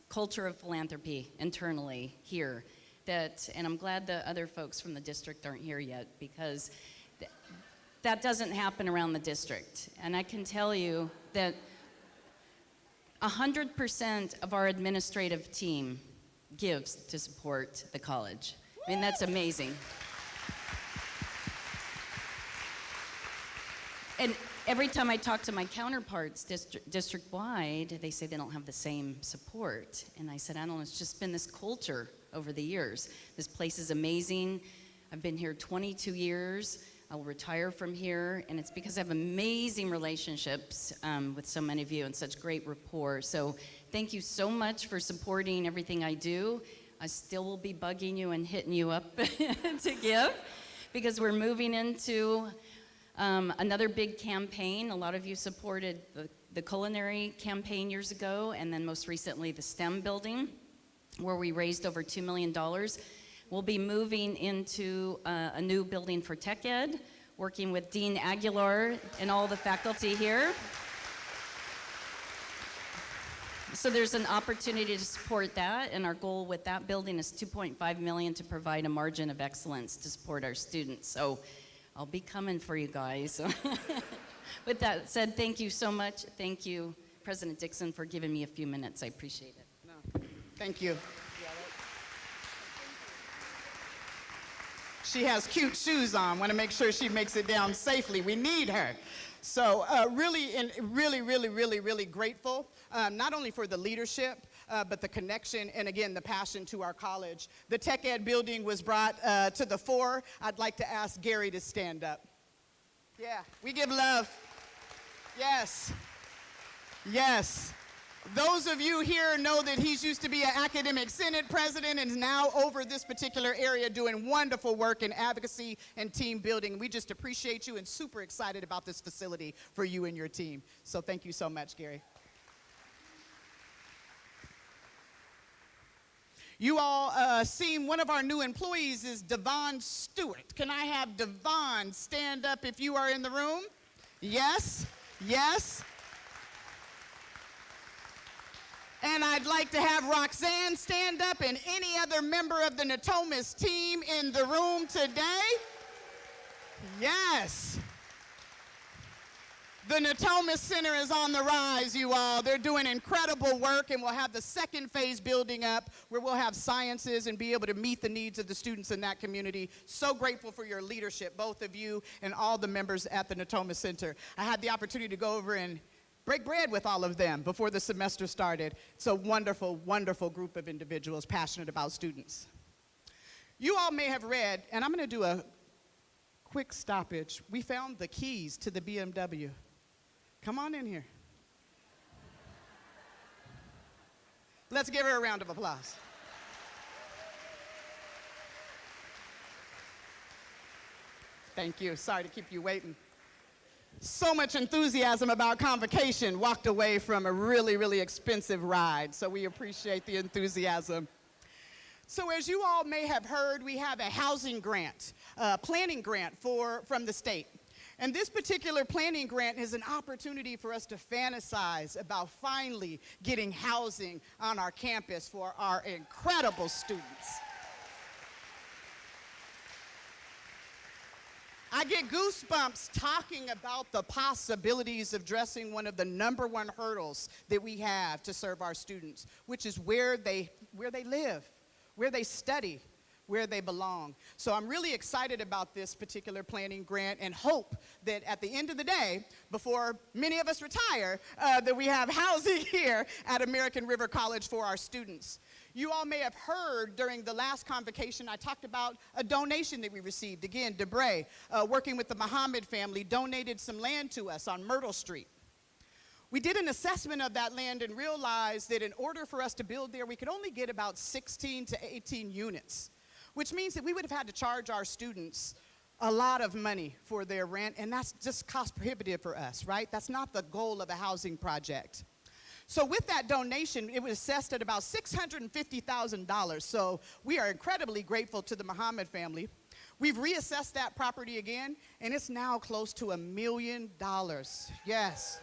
culture of philanthropy internally here and I'm glad the other folks from the district aren't here yet because that doesn't happen around the district. And I can tell you that 100% of our administrative team gives to support the college. I mean, that's amazing. And every time I talk to my counterparts district-wide, they say they don't have the same support. And I said, I don't know, it's just been this culture over the years. This place is amazing. I've been here 22 years. I'll retire from here. And it's because I have amazing relationships with so many of you and such great rapport. So thank you so much for supporting everything I do. I still will be bugging you and hitting you up to give because we're moving into another big campaign. A lot of you supported the culinary campaign years ago, and then most recently the STEM building, where we raised over $2 million. We'll be moving into a new building for tech ed, working with Dean Aguilar and all the faculty here. So there's an opportunity to support that, and our goal with that building is $2.5 million to provide a margin of excellence to support our students. So I'll be coming for you guys. With that said, thank you so much. Thank you, President Dixon, for giving me a few minutes. I appreciate it. No, thank you. She has cute shoes on. Want to make sure she makes it down safely. We need her. So really grateful, not only for the leadership, but the connection and, again, the passion to our college. The Tech Ed building was brought to the fore. I'd like to ask Gary to stand up. Yeah, we give love. Yes. Yes. Those of you here know that he's used to be an academic senate president and is now over this particular area doing wonderful work in advocacy and team building. We just appreciate you and super excited about this facility for you and your team. So thank you so much, Gary. You all seen one of our new employees is Devon Stewart. Can I have Devon stand up if you are in the room? Yes, yes. And I'd like to have Roxanne stand up and any other member of the Natomas team in the room today. Yes, The Natoma Center is on the rise, you all. They're doing incredible work, and we'll have the second phase building up where we'll have sciences and be able to meet the needs of the students in that community. So grateful for your leadership, both of you and all the members at the Natoma Center. I had the opportunity to go over and break bread with all of them before the semester started. It's a wonderful, wonderful group of individuals passionate about students. You all may have read, and I'm going to do a quick stoppage. We found the keys to the BMW. Come on in here. Let's give her a round of applause. Thank you. Sorry to keep you waiting. So much enthusiasm about Convocation. Walked away from a really, really expensive ride, so we appreciate the enthusiasm. So as you all may have heard, we have a housing grant, planning grant from the state. And this particular planning grant is an opportunity for us to fantasize about finally getting housing on our campus for our incredible students. I get goosebumps talking about the possibilities of addressing one of the #1 hurdles that we have to serve our students, which is where they live, where they study, where they belong. So I'm really excited about this particular planning grant and hope that at the end of the day, before many of us retire, that we have housing here at American River College for our students. You all may have heard during the last convocation, I talked about a donation that we received. Again, Debray, working with the Muhammad family, donated some land to us on Myrtle Street. We did an assessment of that land and realized that in order for us to build there, we could only get about 16 to 18 units, which means that we would have had to charge our students a lot of money for their rent, and that's just cost prohibitive for us, right? That's not the goal of a housing project. So with that donation, it was assessed at about $650,000. So we are incredibly grateful to the Muhammad family. We've reassessed that property again, and it's now close to $1 million. Yes.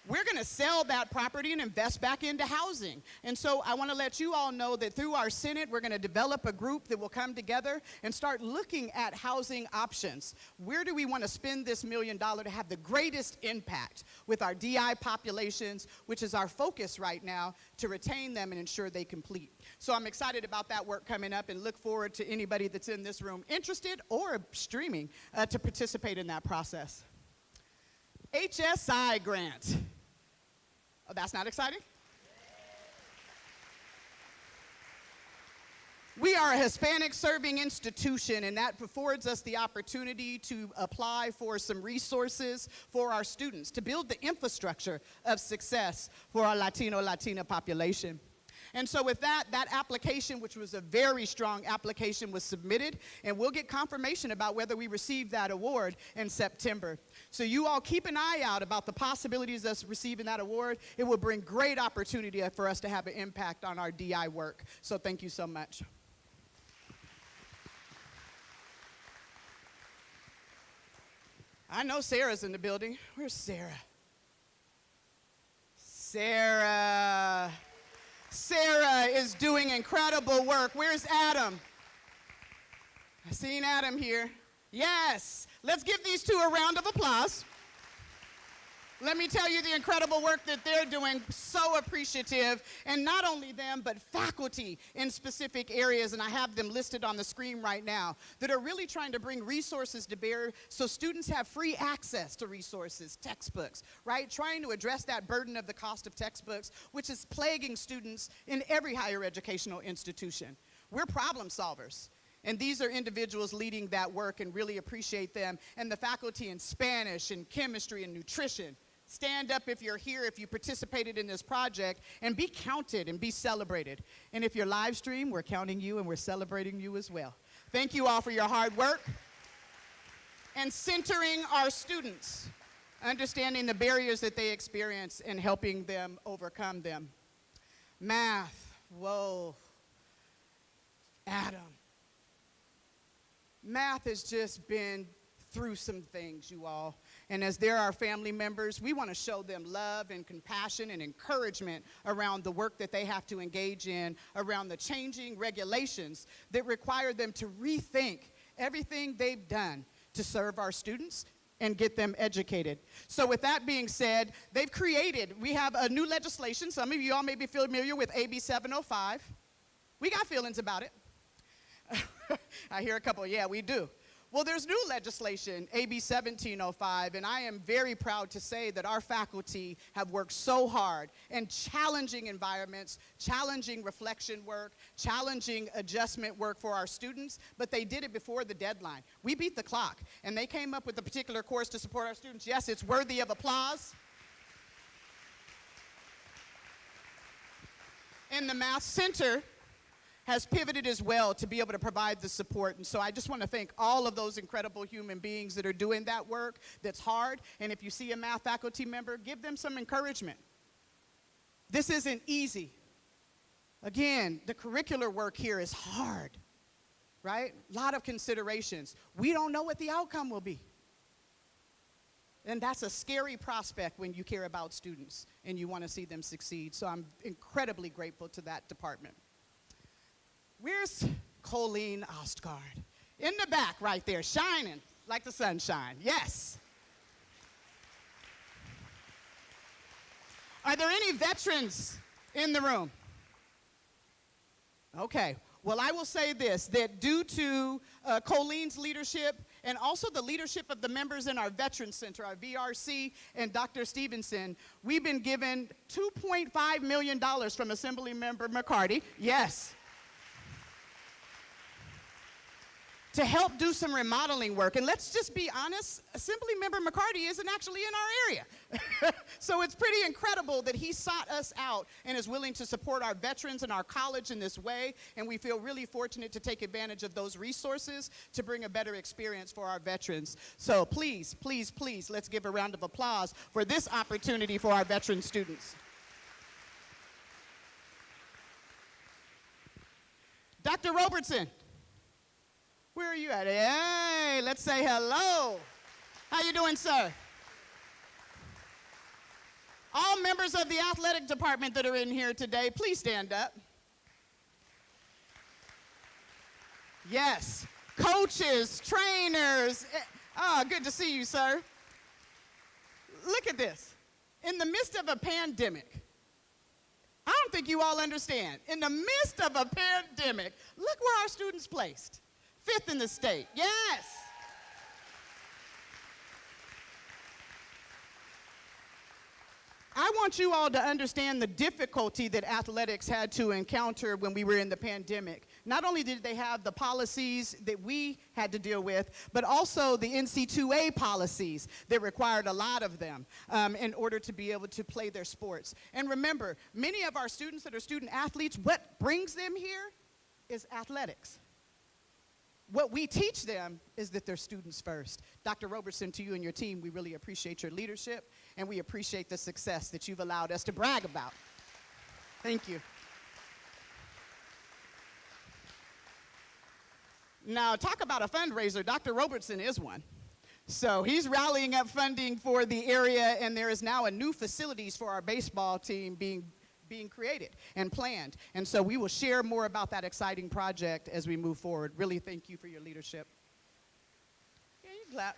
We're going to sell that property and invest back into housing. And so I want to let you all know that through our Senate, we're going to develop a group that will come together and start looking at housing options. Where do we want to spend this $1 million to have the greatest impact with our DI populations, which is our focus right now, to retain them and ensure they complete. So I'm excited about that work coming up and look forward to anybody that's in this room interested or streaming to participate in that process. HSI grant. Oh, that's not exciting? We are a Hispanic serving institution, and that affords us the opportunity to apply for some resources for our students to build the infrastructure of success for our Latina population. And so with that application, which was a very strong application, was submitted, and we'll get confirmation about whether we receive that award in September. So you all keep an eye out about the possibilities of us receiving that award. It will bring great opportunity for us to have an impact on our DI work. So thank you so much. I know Sarah's in the building. Where's Sarah? Sarah is doing incredible work. Where's Adam? I've seen Adam here. Yes. Let's give these two a round of applause. Let me tell you the incredible work that they're doing. So appreciative. And not only them, but faculty in specific areas, and I have them listed on the screen right now, that are really trying to bring resources to bear so students have free access to resources, textbooks, right? Trying to address that burden of the cost of textbooks, which is plaguing students in every higher educational institution. We're problem solvers. And these are individuals leading that work, and really appreciate them. And the faculty in Spanish and chemistry and nutrition. Stand up if you're here, if you participated in this project, and be counted and be celebrated. And if you're live stream, we're counting you and we're celebrating you as well. Thank you all for your hard work. And centering our students, understanding the barriers that they experience and helping them overcome them. Math, whoa. Adam. Math has just been through some things, you all. And as they're our family members, we want to show them love and compassion and encouragement around the work that they have to engage in, around the changing regulations that require them to rethink everything they've done to serve our students and get them educated. So with that being said, we have a new legislation. Some of you all may be familiar with AB 705. We got feelings about it. I hear a couple, yeah, we do. Well, there's new legislation, AB 1705, and I am very proud to say that our faculty have worked so hard in challenging environments, challenging reflection work, challenging adjustment work for our students, but they did it before the deadline. We beat the clock, and they came up with a particular course to support our students. Yes, it's worthy of applause. And the Math Center has pivoted as well to be able to provide the support. And so I just want to thank all of those incredible human beings that are doing that work that's hard. And if you see a math faculty member, give them some encouragement. This isn't easy. Again, the curricular work here is hard, right? A lot of considerations. We don't know what the outcome will be. And that's a scary prospect when you care about students and you want to see them succeed. So I'm incredibly grateful to that department. Where's Colleen Ostgard? In the back right there, shining like the sunshine. Yes. Are there any veterans in the room? Okay. Well, I will say this, that due to Colleen's leadership and also the leadership of the members in our Veterans Center, our VRC and Dr. Stevenson, we've been given $2.5 million from Assemblymember McCarty. Yes. To help do some remodeling work. And let's just be honest, Assemblymember McCarty isn't actually in our area. So it's pretty incredible that he sought us out and is willing to support our veterans and our college in this way. And we feel really fortunate to take advantage of those resources to bring a better experience for our veterans. So please, please, please, let's give a round of applause for this opportunity for our veteran students. Dr. Robertson. Where are you at? Hey, let's say hello. How you doing, sir? All members of the athletic department that are in here today, please stand up. Yes, coaches, trainers. Oh, good to see you, sir. Look at this. In the midst of a pandemic, I don't think you all understand. In the midst of a pandemic, look where our students placed. 5th in the state, yes. I want you all to understand the difficulty that athletics had to encounter when we were in the pandemic. Not only did they have the policies that we had to deal with, but also the NC2A policies that required a lot of them in order to be able to play their sports. And remember, many of our students that are student athletes, what brings them here is athletics. What we teach them is that they're students first. Dr. Robertson, to you and your team, we really appreciate your leadership, and we appreciate the success that you've allowed us to brag about. Thank you. Now, talk about a fundraiser. Dr. Robertson is one. So he's rallying up funding for the area, and there is now a new facilities for our baseball team being created and planned. And so we will share more about that exciting project as we move forward. Really thank you for your leadership. Yeah, you clap.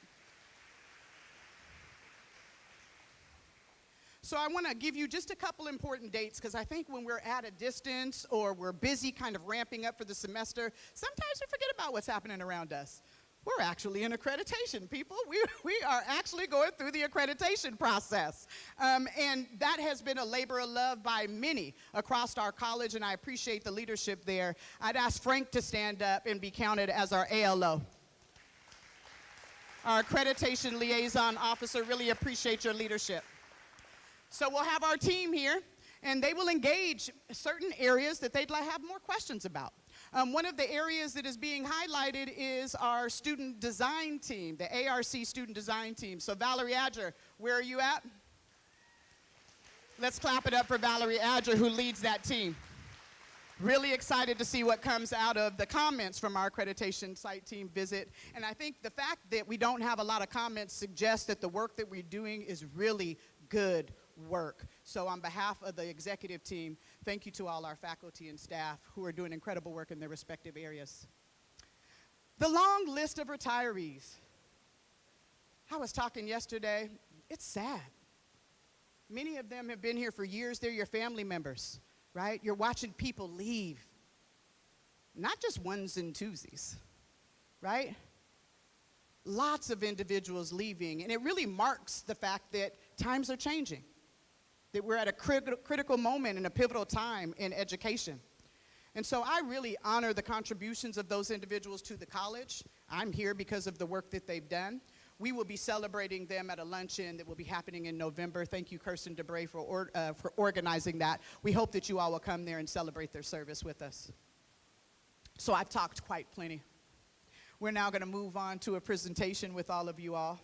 So I want to give you just a couple important dates because I think when we're at a distance or we're busy kind of ramping up for the semester, sometimes we forget about what's happening around us. We're actually in accreditation, people. We are actually going through the accreditation process. And that has been a labor of love by many across our college, and I appreciate the leadership there. I'd ask Frank to stand up and be counted as our ALO. Our accreditation liaison officer, really appreciate your leadership. So we'll have our team here, and they will engage certain areas that they'd have more questions about. One of the areas that is being highlighted is our student design team, the ARC student design team. So Valerie Adger, where are you at? Let's clap it up for Valerie Adger, who leads that team. Really excited to see what comes out of the comments from our accreditation site team visit. And I think the fact that we don't have a lot of comments suggests that the work that we're doing is really good work. So on behalf of the executive team, thank you to all our faculty and staff who are doing incredible work in their respective areas. The long list of retirees. I was talking yesterday, it's sad. Many of them have been here for years. They're your family members, right? You're watching people leave. Not just ones and twosies, right? Lots of individuals leaving, and it really marks the fact that times are changing, that we're at a critical moment and a pivotal time in education. And so I really honor the contributions of those individuals to the college. I'm here because of the work that they've done. We will be celebrating them at a luncheon that will be happening in November. Thank you, Kirsten DeBray, for organizing that. We hope that you all will come there and celebrate their service with us. So I've talked quite plenty. We're now going to move on to a presentation with all of you all.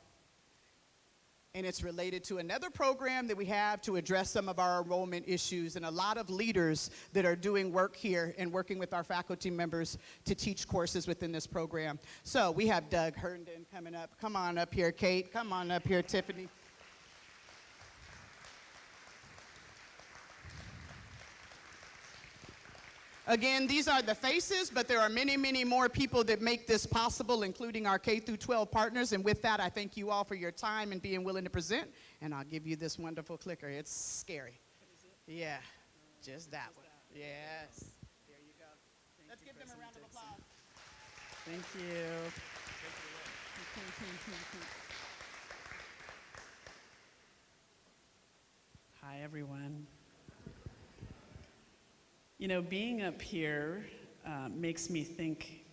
And it's related to another program that we have to address some of our enrollment issues, and a lot of leaders that are doing work here and working with our faculty members to teach courses within this program. So we have Doug Herndon coming up. Come on up here, Kate. Come on up here, Tiffany. Again, these are the faces, but there are many, many more people that make this possible, including our K through 12 partners. And with that, I thank you all for your time and being willing to present. And I'll give you this wonderful clicker. It's scary. Yeah, just that one. Yes. There you go. Let's give them a round of applause. Thank you. Hi, everyone. You know, being up here makes me think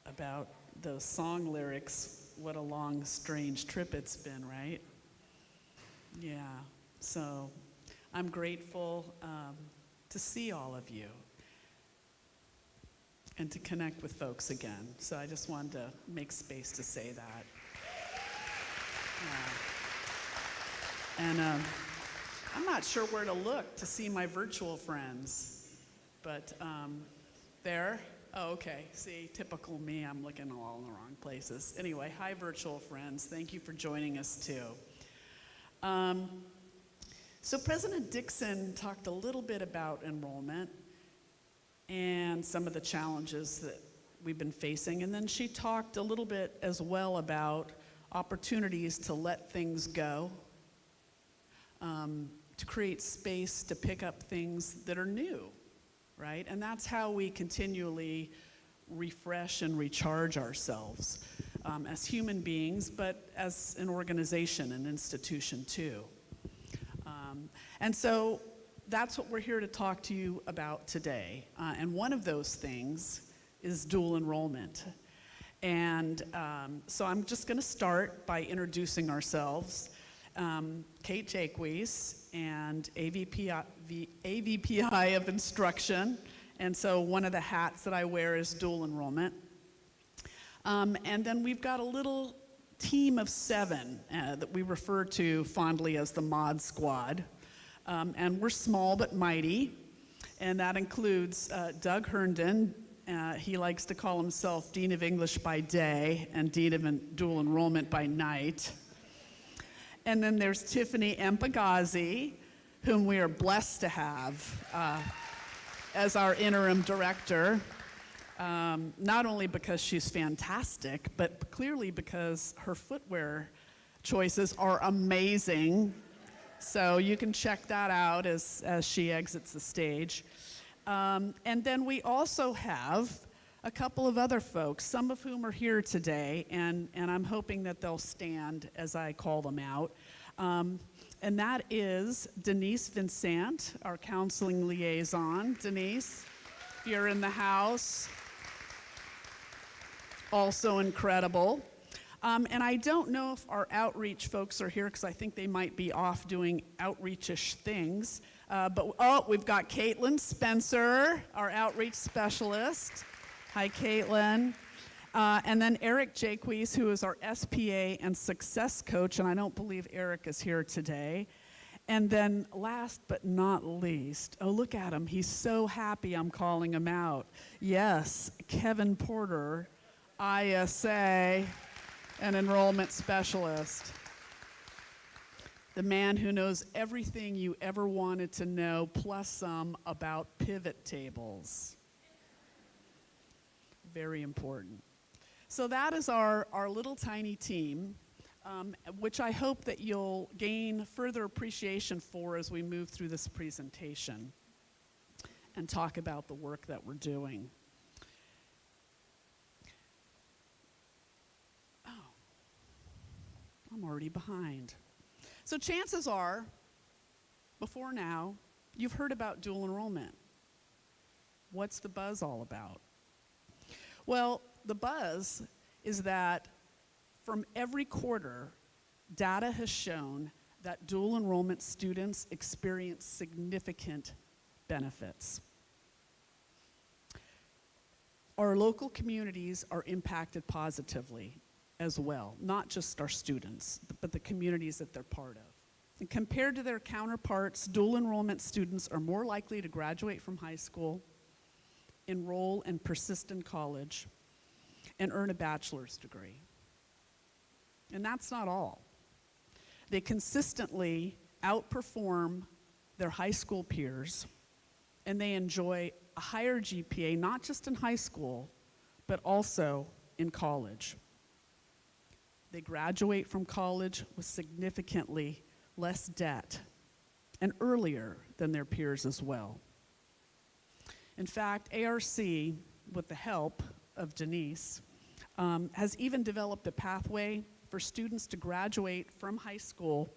about those song lyrics, what a long, strange trip it's been, right? Yeah, so I'm grateful to see all of you and to connect with folks again. So I just wanted to make space to say that. And I'm not sure where to look to see my virtual friends. But there, oh, okay, see, typical me, I'm looking all in the wrong places. Anyway, hi, virtual friends. Thank you for joining us, too. So President Dixon talked a little bit about enrollment and some of the challenges that we've been facing, and then she talked a little bit as well about opportunities to let things go, to create space to pick up things that are new. Right? And that's how we continually refresh and recharge ourselves as human beings, but as an organization, an institution too. And so that's what we're here to talk to you about today. And one of those things is dual enrollment. And so I'm just going to start by introducing ourselves. Kate Jaques and AVPI of Instruction, and so one of the hats that I wear is dual enrollment. And then we've got a little team of 7 that we refer to fondly as the Mod Squad. And we're small but mighty, and that includes Doug Herndon. He likes to call himself Dean of English by day and Dean of Dual Enrollment by night. And then there's Tiffany Empagazi, whom we are blessed to have as our interim director, not only because she's fantastic, but clearly because her footwear choices are amazing. So you can check that out as she exits the stage. And then we also have a couple of other folks, some of whom are here today, and I'm hoping that they'll stand as I call them out. And that is Denise Vincent, our counseling liaison. Denise, if you're in the house, also incredible. And I don't know if our outreach folks are here, because I think they might be off doing outreach-ish things. But we've got Caitlin Spencer, our outreach specialist. Hi, Caitlin. And then Eric Jaques, who is our SPA and success coach, and I don't believe Eric is here today. And then last but not least, oh, look at him. He's so happy I'm calling him out. Yes, Kevin Porter, ISA, an enrollment specialist. The man who knows everything you ever wanted to know, plus some, about pivot tables. Very important. So that is our little tiny team. which I hope that you'll gain further appreciation for as we move through this presentation and talk about the work that we're doing. Oh, I'm already behind. So chances are, before now, you've heard about dual enrollment. What's the buzz all about? Well, the buzz is that from every quarter, data has shown that dual enrollment students experience significant benefits. Our local communities are impacted positively as well, not just our students, but the communities that they're part of. And compared to their counterparts, dual enrollment students are more likely to graduate from high school, enroll and persist in college, and earn a bachelor's degree. And that's not all. They consistently outperform their high school peers, and they enjoy a higher GPA, not just in high school, but also in college. They graduate from college with significantly less debt and earlier than their peers as well. In fact, ARC, with the help of Denise, has even developed a pathway for students to graduate from high school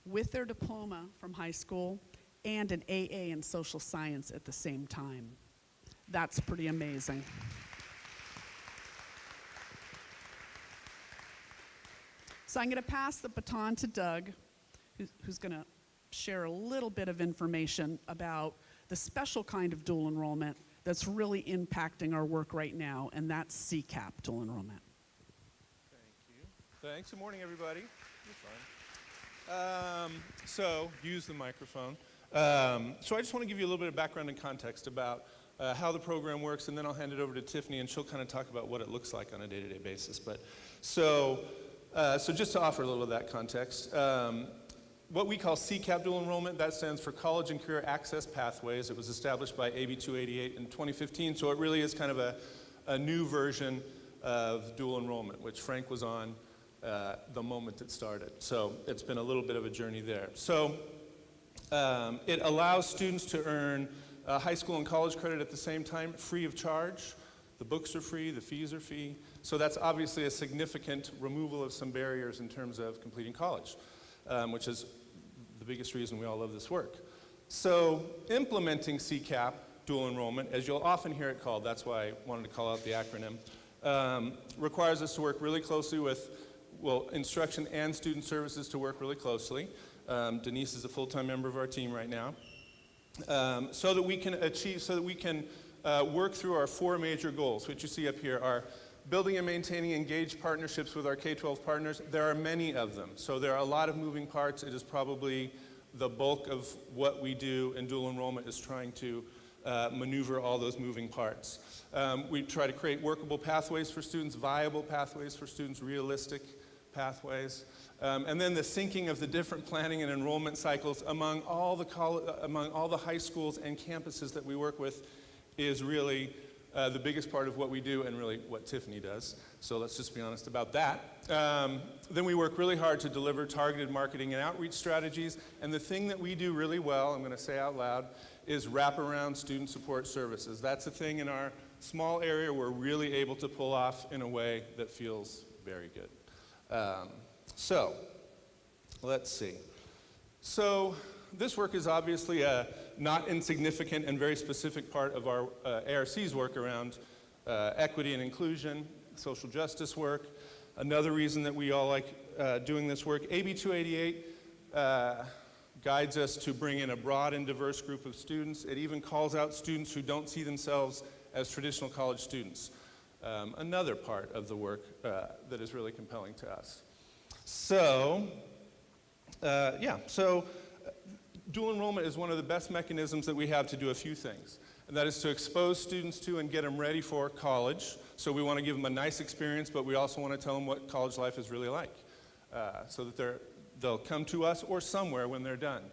with their diploma from high school and an AA in social science at the same time. That's pretty amazing. So I'm going to pass the baton to Doug, who's going to share a little bit of information about the special kind of dual enrollment that's really impacting our work right now, and that's CCAP dual enrollment. Thank you. Thanks. Good morning, everybody. You're fine. So, use the microphone. So I just want to give you a little bit of background and context about how the program works, and then I'll hand it over to Tiffany, and she'll kind of talk about what it looks like on a day-to-day basis. But so just to offer a little of that context, what we call CCAP dual enrollment, that stands for College and Career Access Pathways. It was established by AB 288 in 2015, so it really is kind of a new version of dual enrollment, which Frank was on the moment it started. So it's been a little bit of a journey there. So it allows students to earn high school and college credit at the same time, free of charge. The books are free, the fees are free. So that's obviously a significant removal of some barriers in terms of completing college, which is the biggest reason we all love this work. So implementing CCAP dual enrollment, as you'll often hear it called, that's why I wanted to call out the acronym, requires us to work really closely with, well, instruction and student services to work really closely. Denise is a full-time member of our team right now. So that we can work through our four major goals, which you see up here are building and maintaining engaged partnerships with our K-12 partners. There are many of them, so there are a lot of moving parts. It is probably the bulk of what we do in dual enrollment is trying to maneuver all those moving parts. We try to create workable pathways for students, viable pathways for students, realistic pathways. And then the syncing of the different planning and enrollment cycles among all the high schools and campuses that we work with is really the biggest part of what we do and really what Tiffany does. So let's just be honest about that. Then we work really hard to deliver targeted marketing and outreach strategies. And the thing that we do really well, I'm going to say out loud, is wraparound student support services. That's a thing in our small area we're really able to pull off in a way that feels very good. So let's see. So this work is obviously a not insignificant and very specific part of our ARC's work around equity and inclusion, social justice work. Another reason that we all like doing this work, AB 288 guides us to bring in a broad and diverse group of students. It even calls out students who don't see themselves as traditional college students. Another part of the work that is really compelling to us. So, dual enrollment is one of the best mechanisms that we have to do a few things, and that is to expose students to and get them ready for college. So we want to give them a nice experience, but we also want to tell them what college life is really like, so that they'll come to us or somewhere when they're done.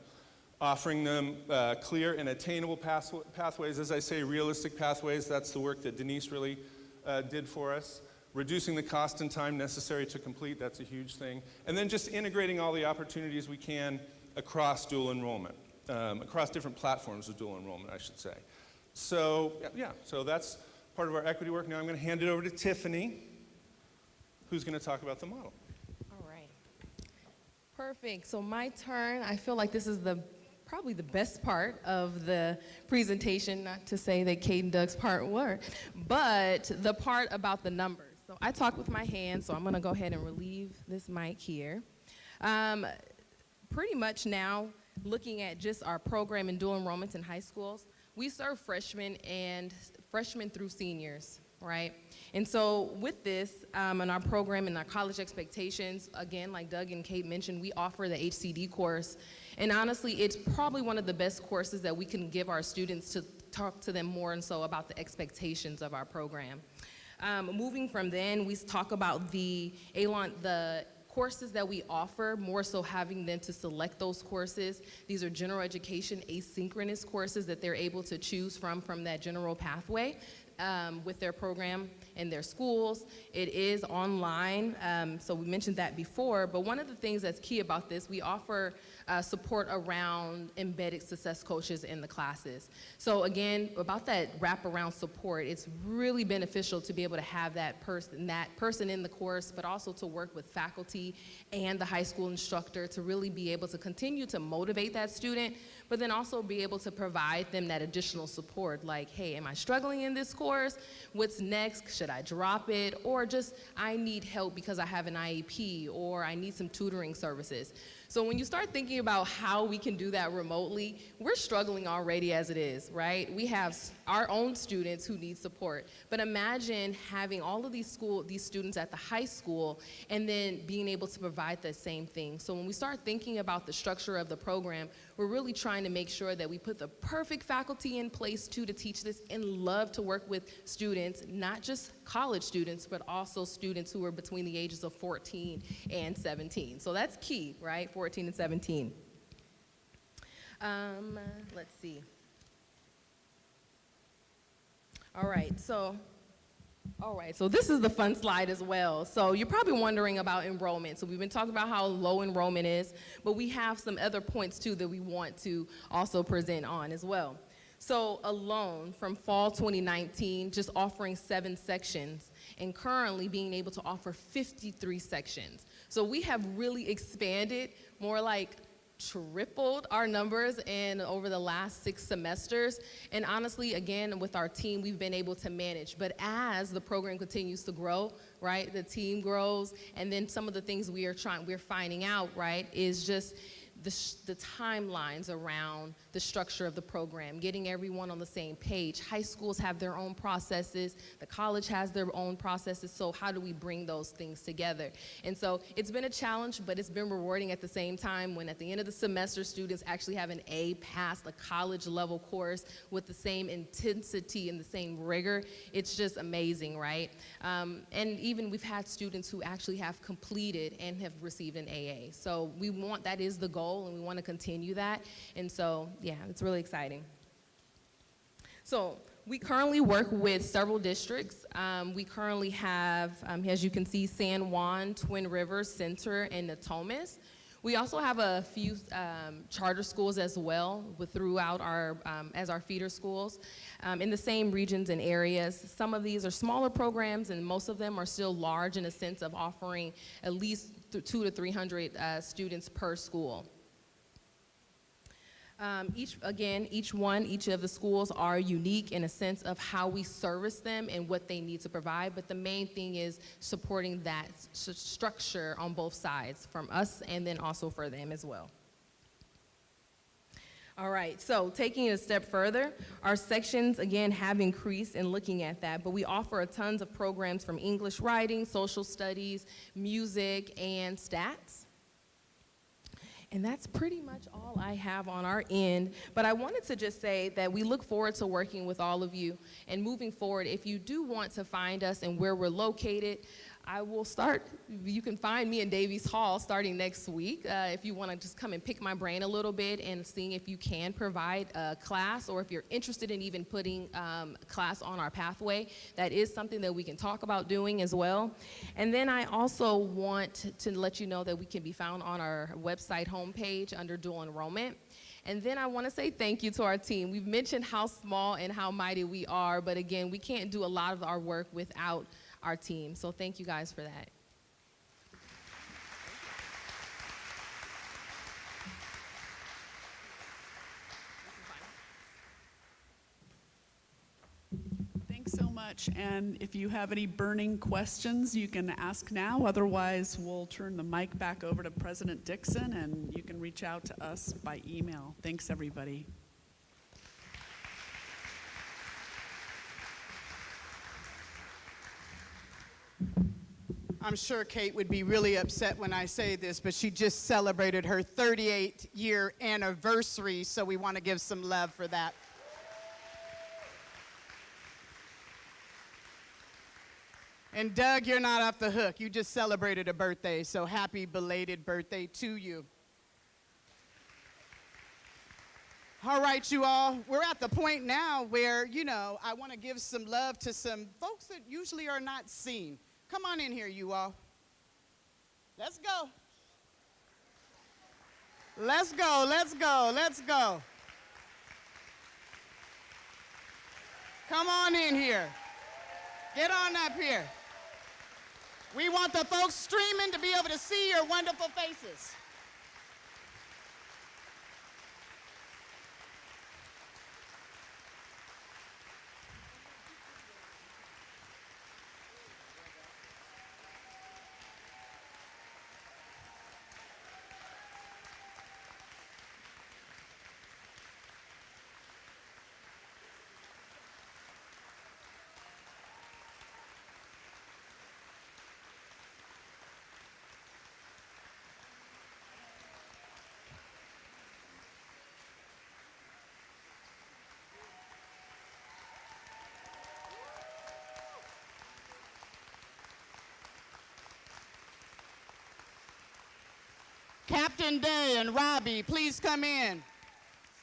Offering them clear and attainable pathways, as I say, realistic pathways. That's the work that Denise really did for us. reducing the cost and time necessary to complete, that's a huge thing. And then just integrating all the opportunities we can across dual enrollment, across different platforms of dual enrollment, I should say. So, yeah, so that's part of our equity work. Now I'm going to hand it over to Tiffany, who's going to talk about the model. All right. Perfect. So my turn. I feel like this is probably the best part of the presentation, not to say that Kate and Doug's part were, but the part about the numbers. So I talk with my hands, so I'm going to go ahead and relieve this mic here. Pretty much now, looking at just our program in dual enrollments in high schools, we serve freshmen through seniors, right? And so with this, in our program and our college expectations, again, like Doug and Kate mentioned, we offer the HCD course. And honestly, it's probably one of the best courses that we can give our students to talk to them more and so about the expectations of our program. Moving from then, we talk about the courses that we offer, more so having them to select those courses. These are general education asynchronous courses that they're able to choose from that general pathway with their program in their schools. It is online, so we mentioned that before, but one of the things that's key about this, we offer support around embedded success coaches in the classes. So again, about that wraparound support, it's really beneficial to be able to have that person in the course, but also to work with faculty and the high school instructor to really be able to continue to motivate that student, but then also be able to provide them that additional support, like, hey, am I struggling in this course? What's next? Should I drop it? Or just, I need help because I have an IEP, or I need some tutoring services. So when you start thinking about how we can do that remotely, we're struggling already as it is, right? We have our own students who need support, but imagine having all of these students at the high school and then being able to provide the same thing. So when we start thinking about the structure of the program, we're really trying to make sure that we put the perfect faculty in place too to teach this, and love to work with students, not just college students, but also students who are between the ages of 14 and 17. So that's key, right? 14 and 17. Let's see. All right, so this is the fun slide as well. So you're probably wondering about enrollment. So we've been talking about how low enrollment is, but we have some other points too that we want to also present on as well. So alone, from fall 2019, just offering 7 sections, and currently being able to offer 53 sections. So we have really expanded, more like tripled our numbers over the last 6 semesters. And honestly, again, with our team, we've been able to manage. But as the program continues to grow, right, the team grows, and then some of the things we're finding out, right, is just the timelines around the structure of the program, getting everyone on the same page. High schools have their own processes, the college has their own processes, so how do we bring those things together? And so it's been a challenge, but it's been rewarding at the same time when at the end of the semester, students actually have an A, pass a college level course with the same intensity and the same rigor. It's just amazing, right? And even we've had students who actually have completed and have received an AA. So that is the goal, and we want to continue that. And so, yeah, it's really exciting. So we currently work with several districts. We currently have, as you can see, San Juan, Twin Rivers, Center, and Natomas. We also have a few charter schools as well throughout as our feeder schools in the same regions and areas. Some of these are smaller programs, and most of them are still large in a sense of offering at least 200 to 300 students per school. Each of the schools are unique in a sense of how we service them and what they need to provide, but the main thing is supporting that structure on both sides, from us and then also for them as well. All right, so taking it a step further, our sections, again, have increased in looking at that, but we offer tons of programs from English writing, social studies, music, and stats. And that's pretty much all I have on our end. But I wanted to just say that we look forward to working with all of you. And moving forward, if you do want to find us and where we're located, I will start. You can find me in Davies Hall starting next week if you want to just come and pick my brain a little bit and seeing if you can provide a class, or if you're interested in even putting class on our pathway. That is something that we can talk about doing as well. And then I also want to let you know that we can be found on our website homepage under dual enrollment. And then I want to say thank you to our team. We've mentioned how small and how mighty we are, but again, we can't do a lot of our work without our team. So thank you guys for that. Thanks so much. And if you have any burning questions, you can ask now. Otherwise, we'll turn the mic back over to President Dixon, and you can reach out to us by email. Thanks, everybody. I'm sure Kate would be really upset when I say this, but she just celebrated her 38-year anniversary, so we want to give some love for that. And Doug, you're not off the hook. You just celebrated a birthday, so happy belated birthday to you. All right, you all, we're at the point now where, I want to give some love to some folks that usually are not seen. Come on in here, you all. Let's go. Let's go, let's go, let's go. Come on in here. Get on up here. We want the folks streaming to be able to see your wonderful faces. Captain Day and Robbie, please come in.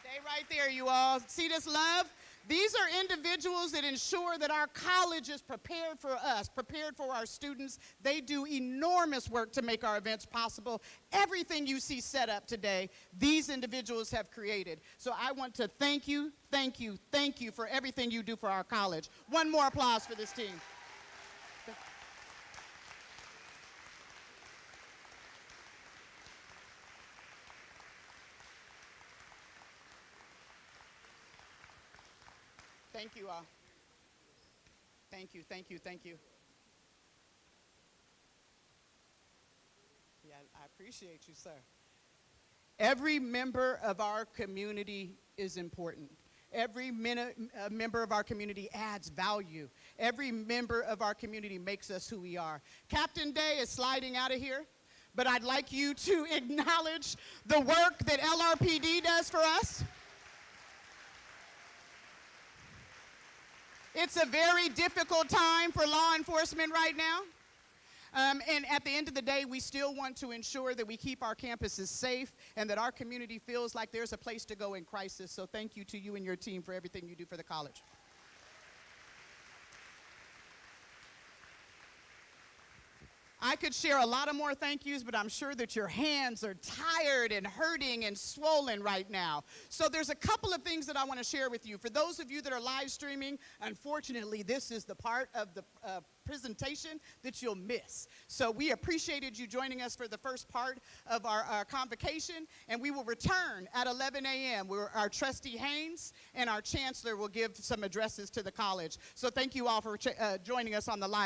Stay right there, you all. See this love? These are individuals that ensure that our college is prepared for us, prepared for our students. They do enormous work to make our events possible. Everything you see set up today, these individuals have created. So I want to thank you, thank you, thank you for everything you do for our college. One more applause for this team. Thank you all. Thank you, thank you, thank you. Yeah, I appreciate you, sir. Every member of our community is important. Every member of our community adds value. Every member of our community makes us who we are. Captain Day is sliding out of here, but I'd like you to acknowledge the work that LRPD does for us. It's a very difficult time for law enforcement right now. And at the end of the day, we still want to ensure that we keep our campuses safe and that our community feels like there's a place to go in crisis. So thank you to you and your team for everything you do for the college. I could share a lot of more thank yous, but I'm sure that your hands are tired and hurting and swollen right now. So there's a couple of things that I want to share with you. For those of you that are live streaming, unfortunately, this is the part of the presentation that you'll miss. So we appreciated you joining us for the first part of our convocation, and we will return at 11 a.m. where our trustee Haynes and our chancellor will give some addresses to the college. So thank you all for joining us on the live.